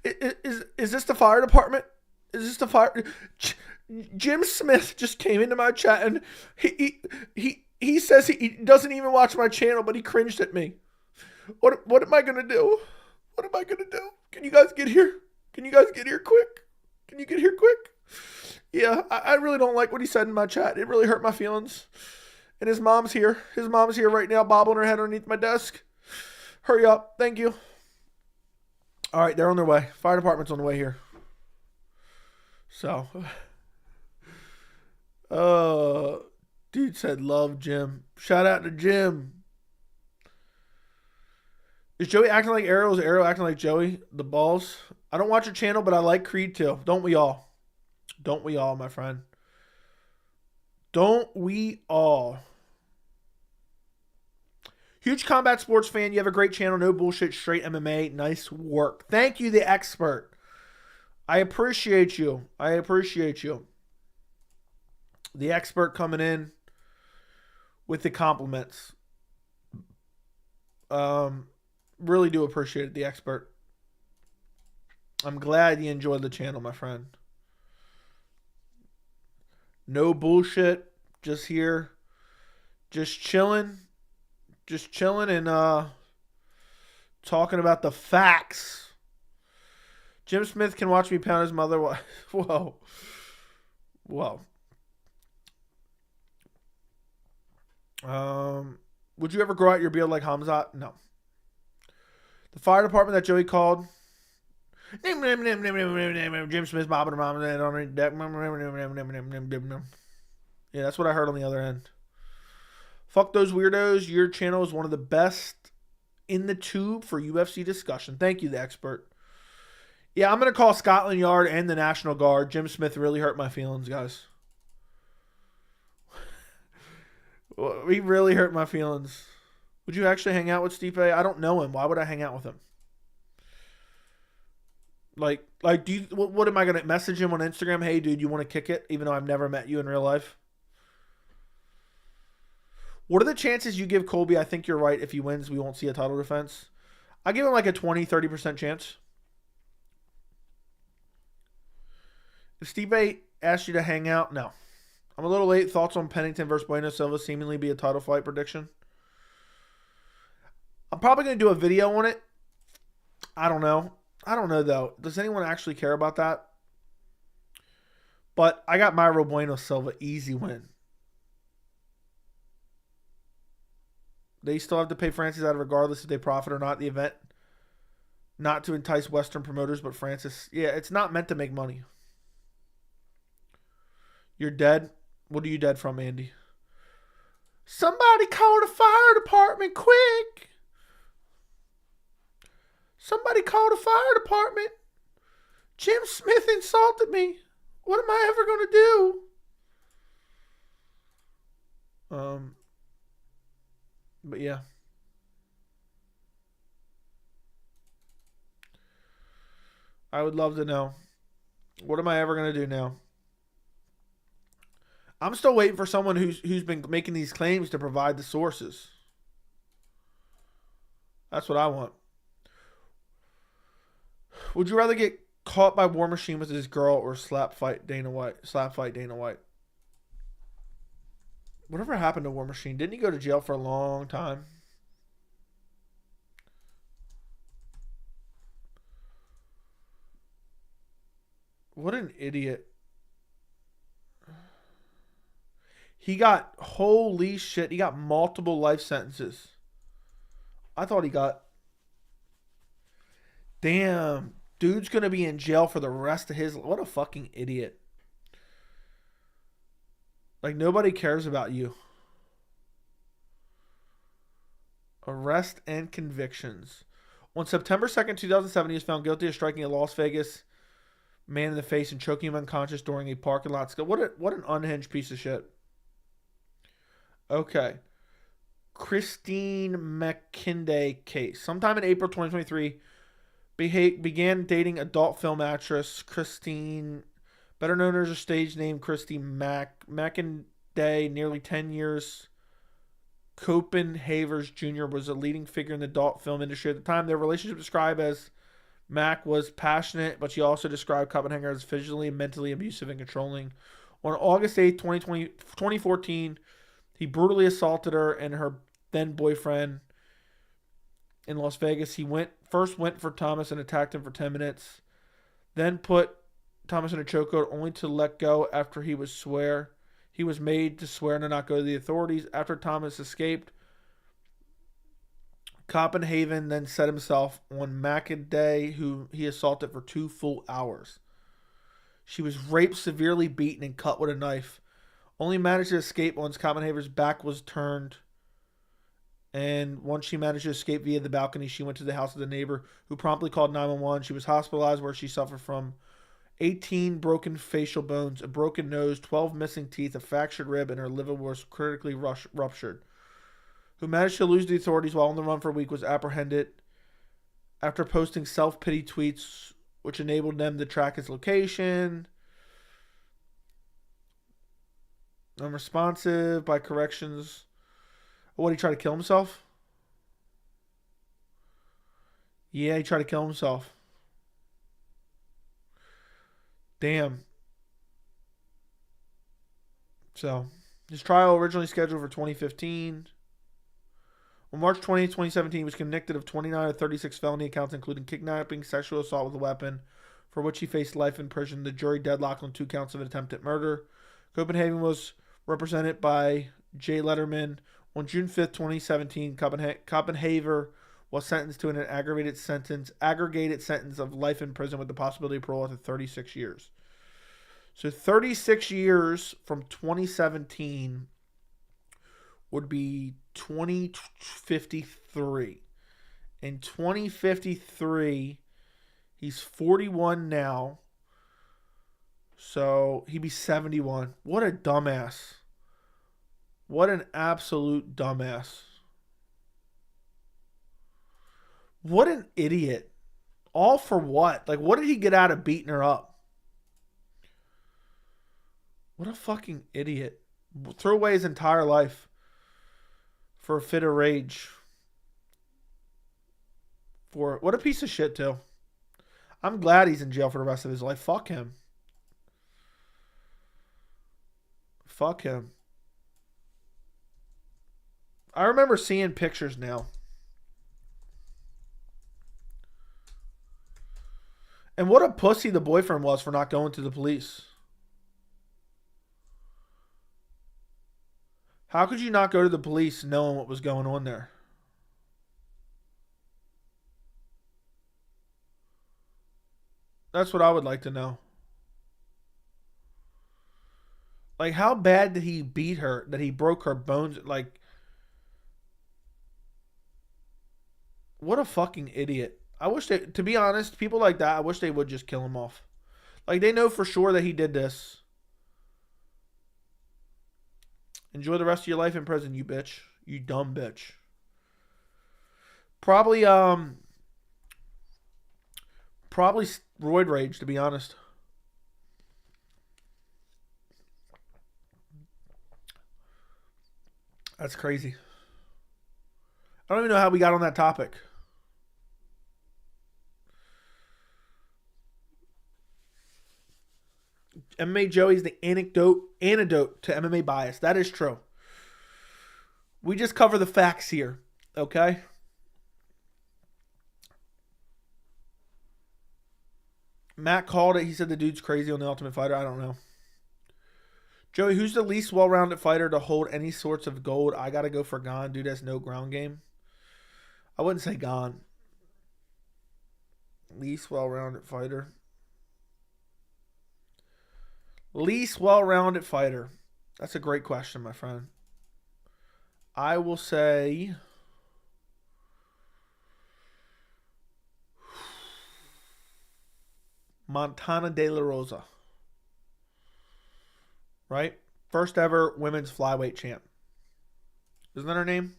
Is this the fire department? Jim Smith just came into my chat and he says he doesn't even watch my channel, but he cringed at me. What am I gonna do? Can you guys get here? Quick? Yeah, I really don't like what he said in my chat. It really hurt my feelings. And his mom's here. Right now, bobbling her head underneath my desk. Hurry up. Thank you. All right, they're on their way. Fire department's on the way here. So, dude said love Jim. Shout out to Jim. Is Joey acting like Arrow? Is Arrow acting like Joey? The balls. I don't watch your channel, but I like Creed too. Don't we all, my friend? Don't we all? Huge combat sports fan. You have a great channel. No bullshit. Straight MMA. Nice work. Thank you, the expert. I appreciate you. The expert coming in with the compliments. Really do appreciate it, the expert. I'm glad you enjoyed the channel, my friend. No bullshit. Just here. Just chilling and talking about the facts. Jim Smith can watch me pound his mother. Whoa. Would you ever grow out your beard like Hamzat? No. The fire department that Joey called. Jim Smith's bobbing her mom on her deck. Yeah, that's what I heard on the other end. Fuck those weirdos. Your channel is one of the best in the tube for UFC discussion. Thank you, the expert. Yeah, I'm going to call Scotland Yard and the National Guard. Jim Smith really hurt my feelings, guys. He really hurt my feelings. Would you actually hang out with Stipe? I don't know him. Why would I hang out with him? Like, do you? What am I going to message him on Instagram? Hey, dude, you want to kick it? Even though I've never met you in real life. What are the chances you give Colby? I think you're right. If he wins, we won't see a title defense. I give him like a 20-30% chance. If Stipe asked you to hang out, no. I'm a little late. Thoughts on Pennington versus Bueno Silva seemingly be a title fight prediction? I'm probably going to do a video on it. I don't know, though. Does anyone actually care about that? But I got Myro Bueno Silva. Easy win. They still have to pay Francis out regardless if they profit or not the event. Not to entice Western promoters, but Francis, yeah, it's not meant to make money. You're dead? What are you dead from, Andy? Somebody call the fire department quick. Somebody call the fire department. Jim Smith insulted me. What am I ever going to do? But yeah. I would love to know. What am I ever going to do now? I'm still waiting for someone who's been making these claims to provide the sources. That's what I want. Would you rather get caught by War Machine with his girl or slap fight Dana White? Whatever happened to War Machine? Didn't he go to jail for a long time? What an idiot. He got, holy shit, he got multiple life sentences. I thought he got, damn, dude's going to be in jail for the rest of his, what a fucking idiot. Like, nobody cares about you. Arrest and convictions. On September 2nd, 2007, he was found guilty of striking a Las Vegas man in the face and choking him unconscious during a parking lot. What an unhinged piece of shit. Okay. Christine McKinday case. Sometime in April 2023, began dating adult film actress Christine, better known as her stage name Christine McKinday, nearly 10 years. Copenhavers Jr. was a leading figure in the adult film industry at the time. Their relationship described as Mac was passionate, but she also described Copenhagen as physically and mentally abusive and controlling. On August 8th, 2014, he brutally assaulted her and her then boyfriend in Las Vegas. He first went for Thomas and attacked him for 10 minutes. Then put Thomas in a chokehold only to let go after he was made to swear to not go to the authorities. After Thomas escaped, Copenhagen then set himself on McInday, who he assaulted for 2 full hours. She was raped, severely beaten, and cut with a knife. Only managed to escape once Copenhagen's back was turned. And once she managed to escape via the balcony, she went to the house of the neighbor, who promptly called 911. She was hospitalized, where she suffered from 18 broken facial bones, a broken nose, 12 missing teeth, a fractured rib, and her liver was critically ruptured. Who managed to lose the authorities while on the run for a week, was apprehended after posting self-pity tweets, which enabled them to track his location. Unresponsive by corrections. What, he tried to kill himself? Yeah, he tried to kill himself. Damn. So, his trial originally scheduled for 2015. On March 20, 2017, he was convicted of 29 of 36 felony counts, including kidnapping, sexual assault with a weapon, for which he faced life in prison. The jury deadlocked on 2 counts of attempted murder. Copenhagen was represented by Jay Letterman. On June 5th, 2017, Copenhagen was sentenced to an aggregated sentence of life in prison with the possibility of parole after 36 years. So 36 years from 2017 would be 2053. In 2053, he's 41 now. So he'd be 71. What a dumbass. What an absolute dumbass. What an idiot. All for what? Like, what did he get out of beating her up? What a fucking idiot. Threw away his entire life for a fit of rage. What a piece of shit, too. I'm glad he's in jail for the rest of his life. Fuck him. Fuck him. I remember seeing pictures now. And what a pussy the boyfriend was for not going to the police. How could you not go to the police knowing what was going on there? That's what I would like to know. Like, how bad did he beat her that he broke her bones? Like, what a fucking idiot. I wish they, to be honest, people like that, I wish they would just kill him off. Like, they know for sure that he did this. Enjoy the rest of your life in prison, you bitch. You dumb bitch. Probably roid rage, to be honest. That's crazy. I don't even know how we got on that topic. MMA Joey is the antidote to MMA bias. That is true. We just cover the facts here, okay? Matt called it. He said the dude's crazy on The Ultimate Fighter. I don't know. Joey, who's the least well-rounded fighter to hold any sorts of gold? I got to go for Ngannou. Dude has no ground game. I wouldn't say Ngannou. Least well-rounded fighter. Least well-rounded fighter. That's a great question, my friend. I will say Montana De La Rosa. Right? First ever women's flyweight champ. Isn't that her name?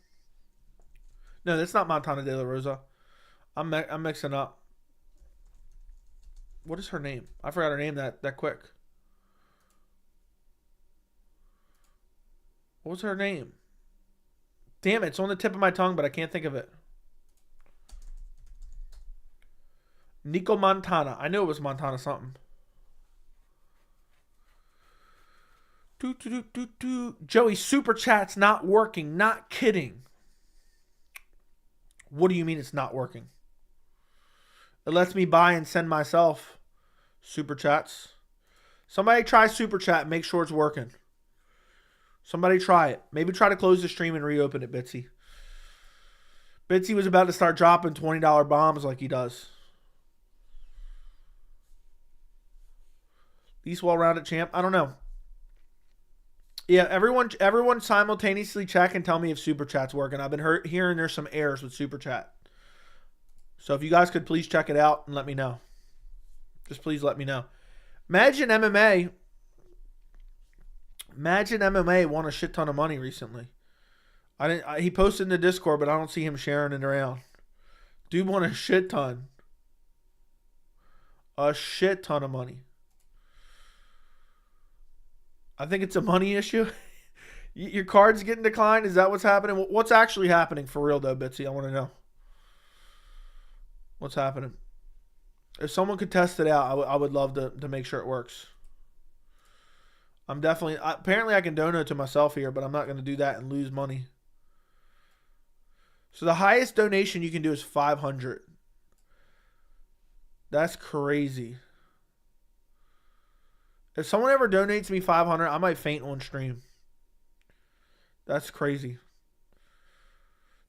No, that's not Montana De La Rosa. I'm mixing up. What is her name? I forgot her name that quick. What was her name? Damn it, it's on the tip of my tongue, but I can't think of it. Nico Montana. I knew it was Montana something. Joey, super chat's not working. Not kidding. What do you mean it's not working? It lets me buy and send myself super chats. Somebody try super chat and make sure it's working. Somebody try it. Maybe try to close the stream and reopen it, Bitsy. Bitsy was about to start dropping $20 bombs like he does. Least well-rounded champ? I don't know. Yeah, everyone simultaneously check and tell me if super chat's working. I've been hearing there's some errors with super chat. So if you guys could please check it out and let me know. Just please let me know. Imagine MMA won a shit ton of money recently. He posted in the Discord, but I don't see him sharing it around. Dude won a shit ton. A shit ton of money. I think it's a money issue. Your card's getting declined. Is that what's happening? What's actually happening for real, though, Bitsy? I want to know. What's happening? If someone could test it out, I would love to make sure it works. I'm definitely... apparently, I can donate to myself here, but I'm not going to do that and lose money. So the highest donation you can do is $500. That's crazy. If someone ever donates me $500, I might faint on stream. That's crazy.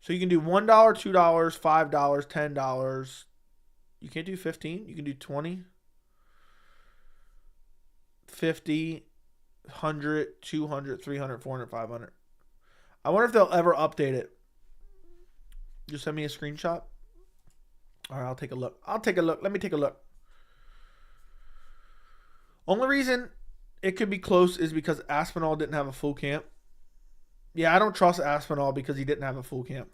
So you can do $1, $2, $5, $10. You can't do 15. You can do 20, 50, 100, 200, 300, 400, 500. I wonder if they'll ever update it. Just send me a screenshot. All right, I'll take a look. Let me take a look. Only reason it could be close is because Aspinall didn't have a full camp. Yeah, I don't trust Aspinall because he didn't have a full camp.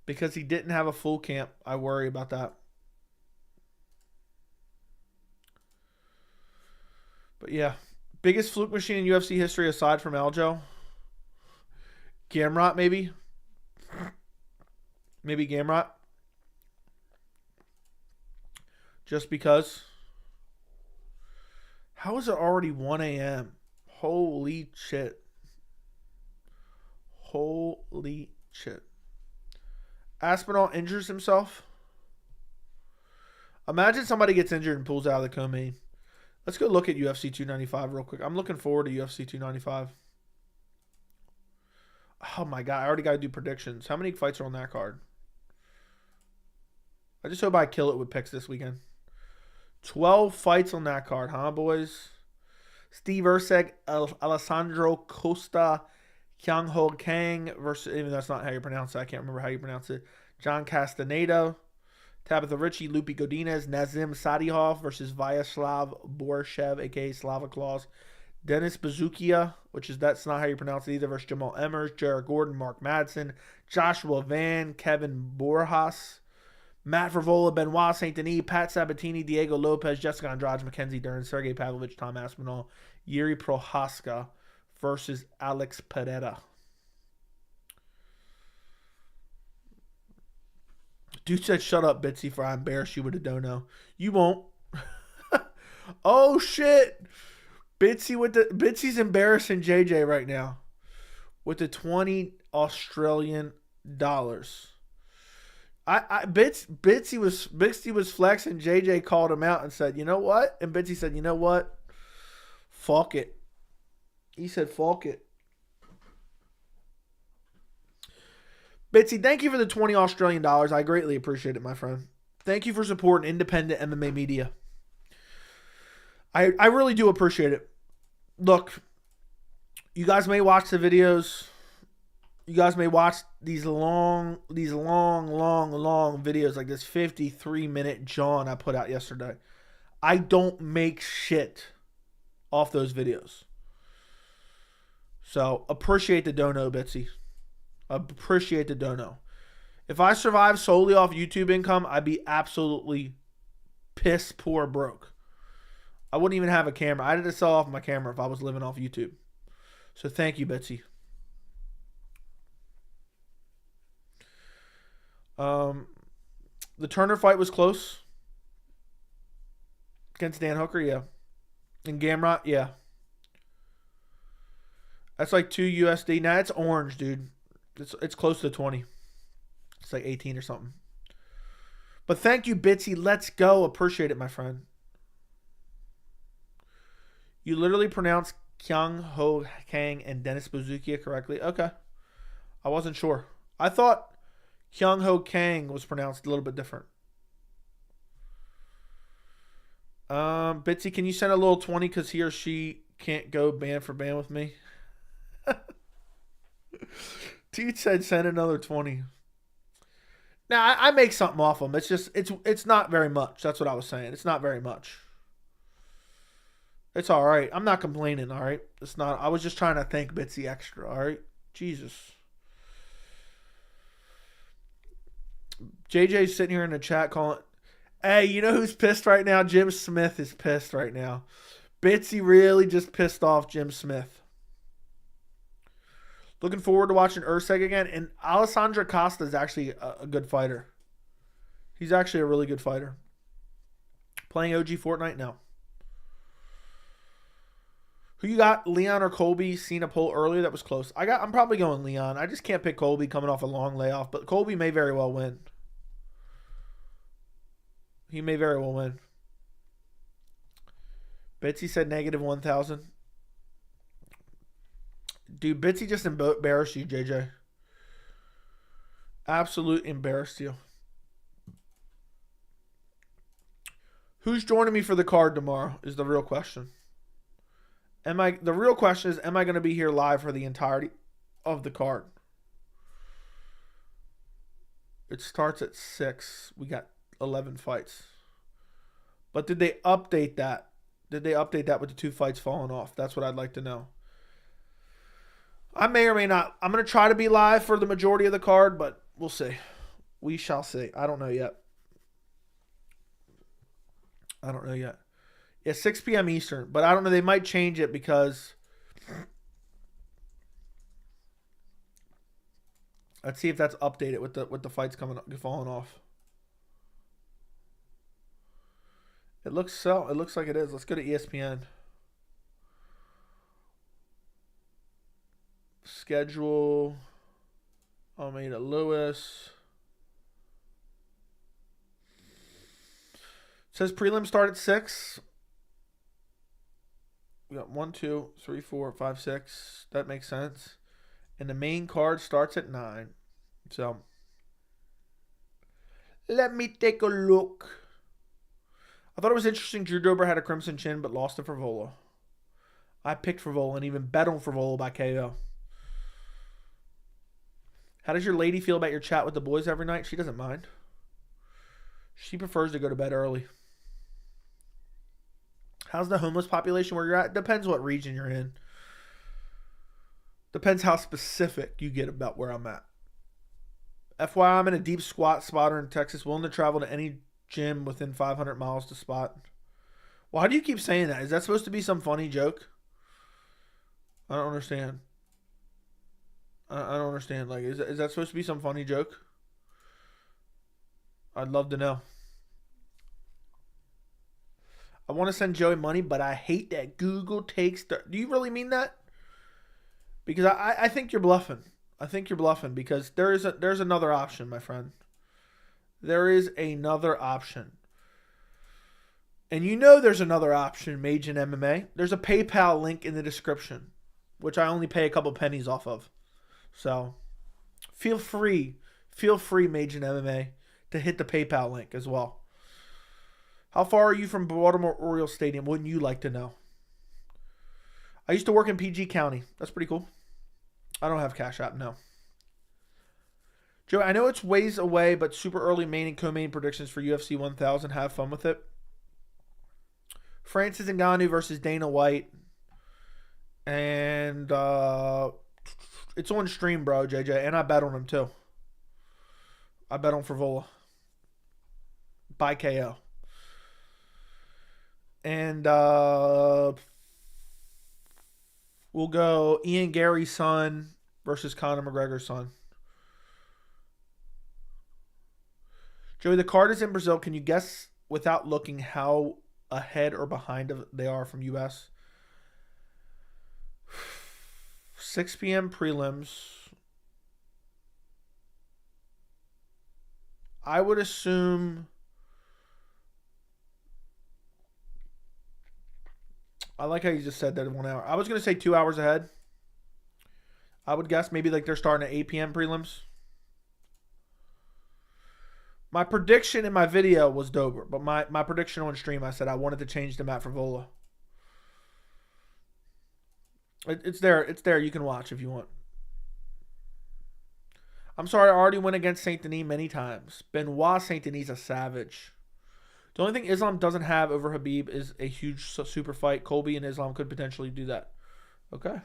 Because he didn't have a full camp, I worry about that. But yeah, biggest fluke machine in UFC history aside from Aljo? Gamrot, maybe? Maybe Gamrot? Just because. How is it already 1 a.m.? Holy shit. Holy shit. Aspinall injures himself. Imagine somebody gets injured and pulls out of the co-main. Let's go look at UFC 295 real quick. I'm looking forward to UFC 295. Oh my god, I already got to do predictions. How many fights are on that card? I just hope I kill it with picks this weekend. 12 fights on that card, huh, boys? Steve Erceg, Alessandro Costa, Kyung Ho Kang versus, even though that's not how you pronounce it, I can't remember how you pronounce it. John Castaneda, Tabitha Ritchie, Lupi Godinez, Nazim Sadihov versus Vyacheslav Borshev, aka Slava Claus. Dennis Bazukia, that's not how you pronounce it either, versus Jamal Emmers, Jared Gordon, Mark Madsen, Joshua Van, Kevin Borjas, Matt Frivola, Benoit Saint Denis, Pat Sabatini, Diego Lopez, Jessica Andrade, Mackenzie Dern, Sergey Pavlovich, Tom Aspinall, Jiri Prochazka versus Alex Pereira. Dude said, shut up, Bitsy, for I embarrass you with a dono. You won't. Oh, shit. Bitsy's embarrassing JJ right now with the 20 Australian dollars. Bitsy was flexing. JJ called him out and said, you know what? And Bitsy said, you know what? Fuck it. He said, fuck it. Bitsy, thank you for the 20 Australian dollars. I greatly appreciate it, my friend. Thank you for supporting independent MMA media. I really do appreciate it. Look, you guys may watch the videos. You guys may watch these long videos like this 53-minute John I put out yesterday. I don't make shit off those videos. So, appreciate the dono, Bitsy. Appreciate the dono. If I survive solely off YouTube income, I'd be absolutely piss poor broke. I wouldn't even have a camera. I'd have to sell off my camera if I was living off YouTube. So thank you, Betsy. The Turner fight was close. Against Dan Hooker, yeah. And Gamrot, yeah. That's like 2 USD. Nah, it's orange, dude. It's close to 20. It's like 18 or something. But thank you, Bitsy. Let's go. Appreciate it, my friend. You literally pronounced Kyung Ho Kang and Dennis Bazukia correctly. Okay. I wasn't sure. I thought Kyung Ho Kang was pronounced a little bit different. Bitsy, can you send a little 20 because he or she can't go band for band with me? Dude said send another 20. Now, I make something off them. It's just, it's not very much. That's what I was saying. It's not very much. It's all right. I'm not complaining, all right? It's not. I was just trying to thank Bitsy extra, all right? Jesus. JJ's sitting here in the chat calling, hey, you know who's pissed right now? Jim Smith is pissed right now. Bitsy really just pissed off Jim Smith. Looking forward to watching Erceg again. And Alessandro Costa is actually a good fighter. He's actually a really good fighter. Playing OG Fortnite now. Who you got? Leon or Colby? Seen a poll earlier that was close. I'm probably going Leon. I just can't pick Colby coming off a long layoff, but Colby may very well win. He may very well win. Bitsy said negative 1,000. Dude, Bitsy just embarrassed you, JJ. Absolutely embarrassed you. Who's joining me for the card tomorrow is the real question. The real question is, am I going to be here live for the entirety of the card? It starts at 6. We got 11 fights. But did they update that? Did they update that with the 2 fights falling off? That's what I'd like to know. I may or may not. I'm going to try to be live for the majority of the card, but we'll see. We shall see. I don't know yet. Yeah, 6 p.m. Eastern. But I don't know. They might change it because... Let's see if that's updated with the fights falling off. It looks like it is. Let's go to ESPN. Schedule. Almeida Lewis. It says prelim start at 6. We got 1, 2, 3, 4, 5, 6. That makes sense. And the main card starts at 9. So let me take a look. I thought it was interesting. Drew Dober had a crimson chin, but lost to Frevola. I picked Frevola and even bet on Frevola by KO. How does your lady feel about your chat with the boys every night? She doesn't mind. She prefers to go to bed early. How's the homeless population where you're at? Depends what region you're in. Depends how specific you get about where I'm at. FYI, I'm in a deep squat spotter in Texas, willing to travel to any gym within 500 miles to spot. Why do you keep saying that? Is that supposed to be some funny joke? I don't understand. I don't understand. Like, is that supposed to be some funny joke? I'd love to know. I want to send Joey money, but I hate that Google takes the... Do you really mean that? Because I think you're bluffing. I think you're bluffing because there's another option, my friend. There is another option. And you know there's another option, Mage in MMA. There's a PayPal link in the description, which I only pay a couple pennies off of. So feel free, Mage in MMA, to hit the PayPal link as well. How far are you from Baltimore Orioles Stadium? Wouldn't you like to know? I used to work in PG County. That's pretty cool. I don't have Cash App, no. Joe, I know it's ways away, but super early main and co-main predictions for UFC 1000. Have fun with it. Francis Ngannou versus Dana White. And it's on stream, bro, JJ. And I bet on him, too. I bet on Frevola. By KO. And we'll go Ian Gary's son versus Conor McGregor's son. Joey, the card is in Brazil. Can you guess without looking how ahead or behind they are from U.S.? 6 p.m. prelims. I would assume... I like how you just said that in 1 hour. I was going to say 2 hours ahead. I would guess maybe like they're starting at 8 p.m. prelims. My prediction in my video was Dober, but my prediction on stream, I said I wanted to change to Matt Frevola. It's there. It's there. You can watch if you want. I'm sorry, I already went against Saint Denis many times. Benoit Saint Denis a savage. The only thing Islam doesn't have over Habib is a huge super fight. Colby and Islam could potentially do that. Okay.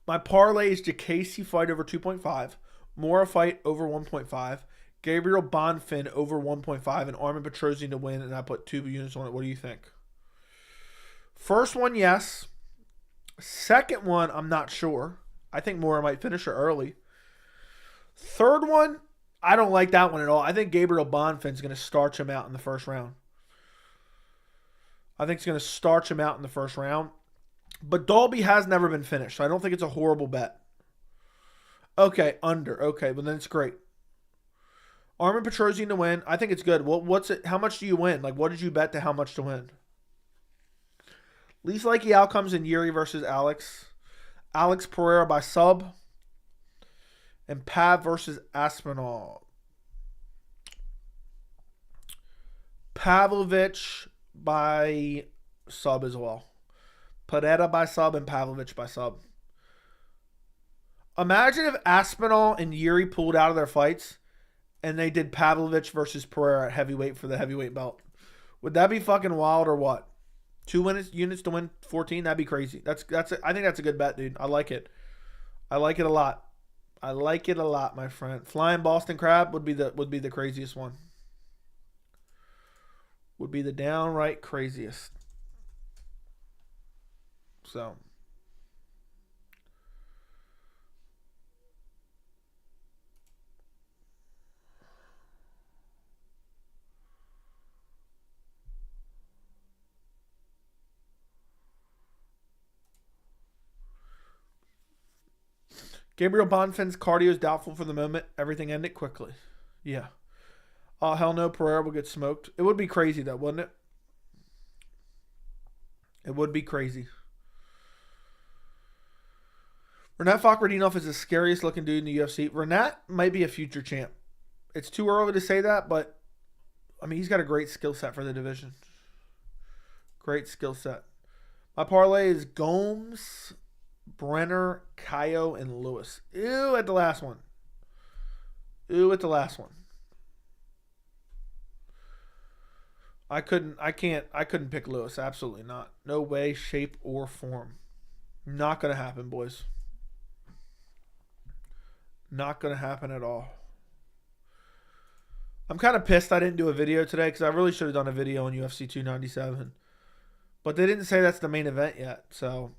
My parlay is Jacasey fight over 2.5, Mora fight over 1.5, Gabriel Bonfin over 1.5, and Armin Petrosian to win, and I put 2 units on it. What do you think? First one, yes. Second one, I'm not sure. I think Mora might finish her early. Third one, I don't like that one at all. I think Gabriel Bonfin's going to starch him out in the first round. I think it's going to starch him out in the first round. But Dalby has never been finished, so I don't think it's a horrible bet. Okay, under. Okay, well then it's great. Armin Petrosian to win. I think it's good. Well, what's it? How much do you win? Like, what did you bet to how much to win? Least likely outcomes in Jiri versus Alex. Alex Pereira by sub. And Pav versus Aspinall. Pavlovich by sub as well. Pereira by sub and Pavlovich by sub. Imagine if Aspinall and Jiri pulled out of their fights and they did Pavlovich versus Pereira at heavyweight for the heavyweight belt. Would that be fucking wild or what? 2 units to win 14? That'd be crazy. I think that's a good bet, dude. I like it. I like it a lot. I like it a lot, my friend. Flying Boston Crab would be the craziest one. Would be the downright craziest. So Gabriel Bonfin's cardio is doubtful for the moment. Everything ended quickly. Yeah. Oh, hell no, Pereira will get smoked. It would be crazy, though, wouldn't it? It would be crazy. Renat Fakhretdinov is the scariest looking dude in the UFC. Renat might be a future champ. It's too early to say that, but I mean, he's got a great skill set for the division. Great skill set. My parlay is Gomes, Brenner, Kaio, and Lewis. Ew at the last one. Ew at the last one. I couldn't pick Lewis. Absolutely not. No way, shape, or form. Not going to happen, boys. Not going to happen at all. I'm kind of pissed I didn't do a video today because I really should have done a video on UFC 297. But they didn't say that's the main event yet. So,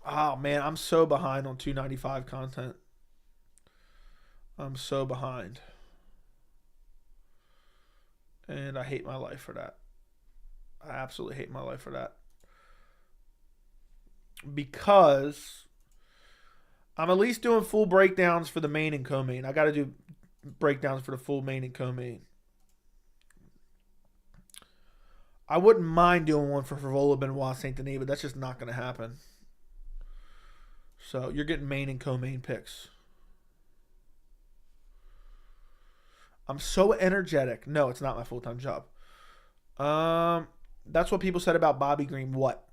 oh man, I'm so behind on 295 content. I'm so behind. And I hate my life for that. I absolutely hate my life for that. Because I'm at least doing full breakdowns for the main and co-main. I got to do breakdowns for the full main and co-main. I wouldn't mind doing one for Frivola Benoit Saint Denis, but that's just not going to happen. So you're getting main and co-main picks. I'm so energetic. No, it's not my full-time job. That's what people said about Bobby Green. What?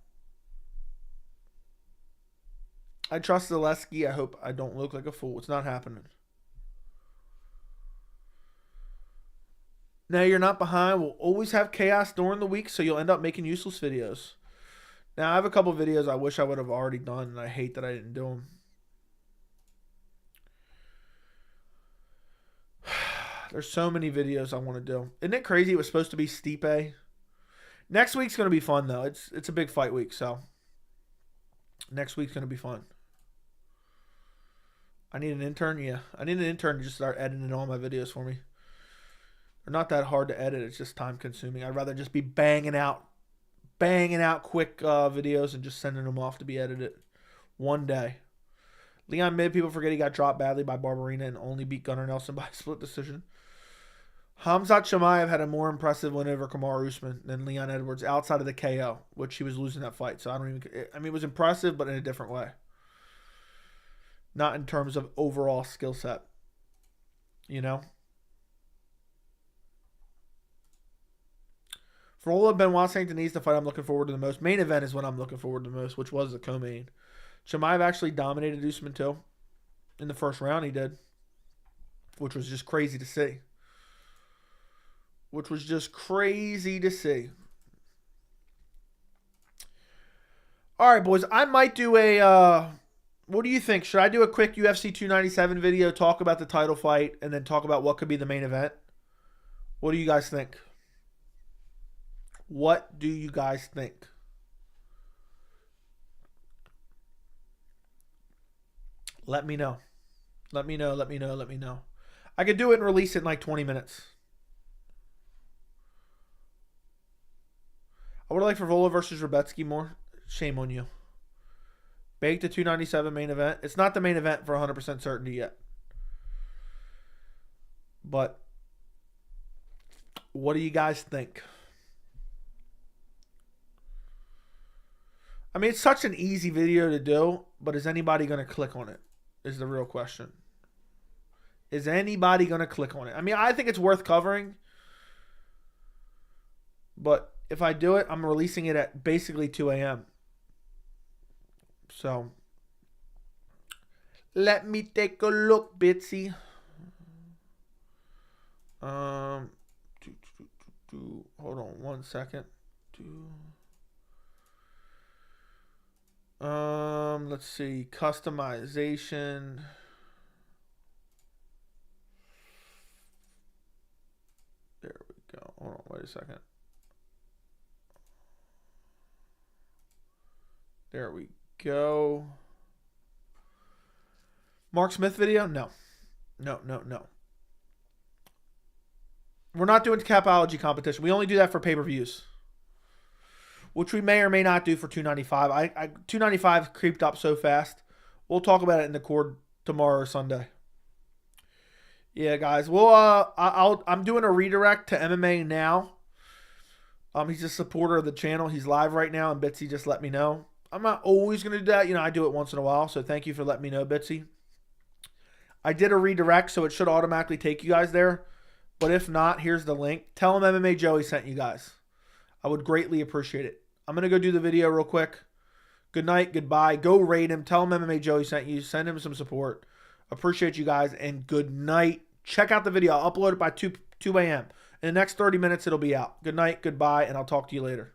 I trust Zaleski. I hope I don't look like a fool. It's not happening. Now you're not behind. We'll always have chaos during the week, so you'll end up making useless videos. Now I have a couple videos I wish I would have already done, and I hate that I didn't do them. There's so many videos I want to do. Isn't it crazy? It was supposed to be Stipe. Next week's going to be fun, though. It's a big fight week, so next week's going to be fun. I need an intern? Yeah. I need an intern to just start editing all my videos for me. They're not that hard to edit. It's just time consuming. I'd rather just be banging out quick videos and just sending them off to be edited one day. Leon Mid, people forget he got dropped badly by Barberina and only beat Gunnar Nelson by a split decision. Hamzat Chimaev had a more impressive win over Kamaru Usman than Leon Edwards outside of the KO, which he was losing that fight. So I mean, it was impressive, but in a different way. Not in terms of overall skill set. You know? For all of Benoit Saint Denis, the fight I'm looking forward to the most. Main event is what I'm looking forward to the most, which was the co-main. Chimaev actually dominated Usman too. In the first round he did. Which was just crazy to see. Which was just crazy to see. Alright, boys. I might do a... what do you think? Should I do a quick UFC 297 video, talk about the title fight, and then talk about what could be the main event? What do you guys think? What do you guys think? Let me know. Let me know. Let me know. Let me know. I could do it and release it in like 20 minutes. I would like Frivola versus Rebetsky more. Shame on you. Bake the 297 main event. It's not the main event for 100% certainty yet. But what do you guys think? I mean, it's such an easy video to do, but is anybody going to click on it? Is the real question. Is anybody going to click on it? I mean, I think it's worth covering. But if I do it, I'm releasing it at basically 2 a.m. So, let me take a look, Bitsy. Hold on one second. Let's see. Customization. There we go. Hold on, wait a second. There we go. Mark Smith video? No. No. We're not doing Capology competition. We only do that for pay-per-views. Which we may or may not do for 295. 295 creeped up so fast. We'll talk about it in the cord tomorrow or Sunday. Yeah, guys. Well, I'm doing a redirect to MMA now. He's a supporter of the channel. He's live right now, and Bitsy just let me know. I'm not always going to do that. You know, I do it once in a while, so thank you for letting me know, Bitsy. I did a redirect, so it should automatically take you guys there. But if not, here's the link. Tell him MMA Joey sent you guys. I would greatly appreciate it. I'm going to go do the video real quick. Good night, goodbye. Go rate him. Tell him MMA Joey sent you. Send him some support. Appreciate you guys, and good night. Check out the video. I'll upload it by 2 a.m. In the next 30 minutes, it'll be out. Good night, goodbye, and I'll talk to you later.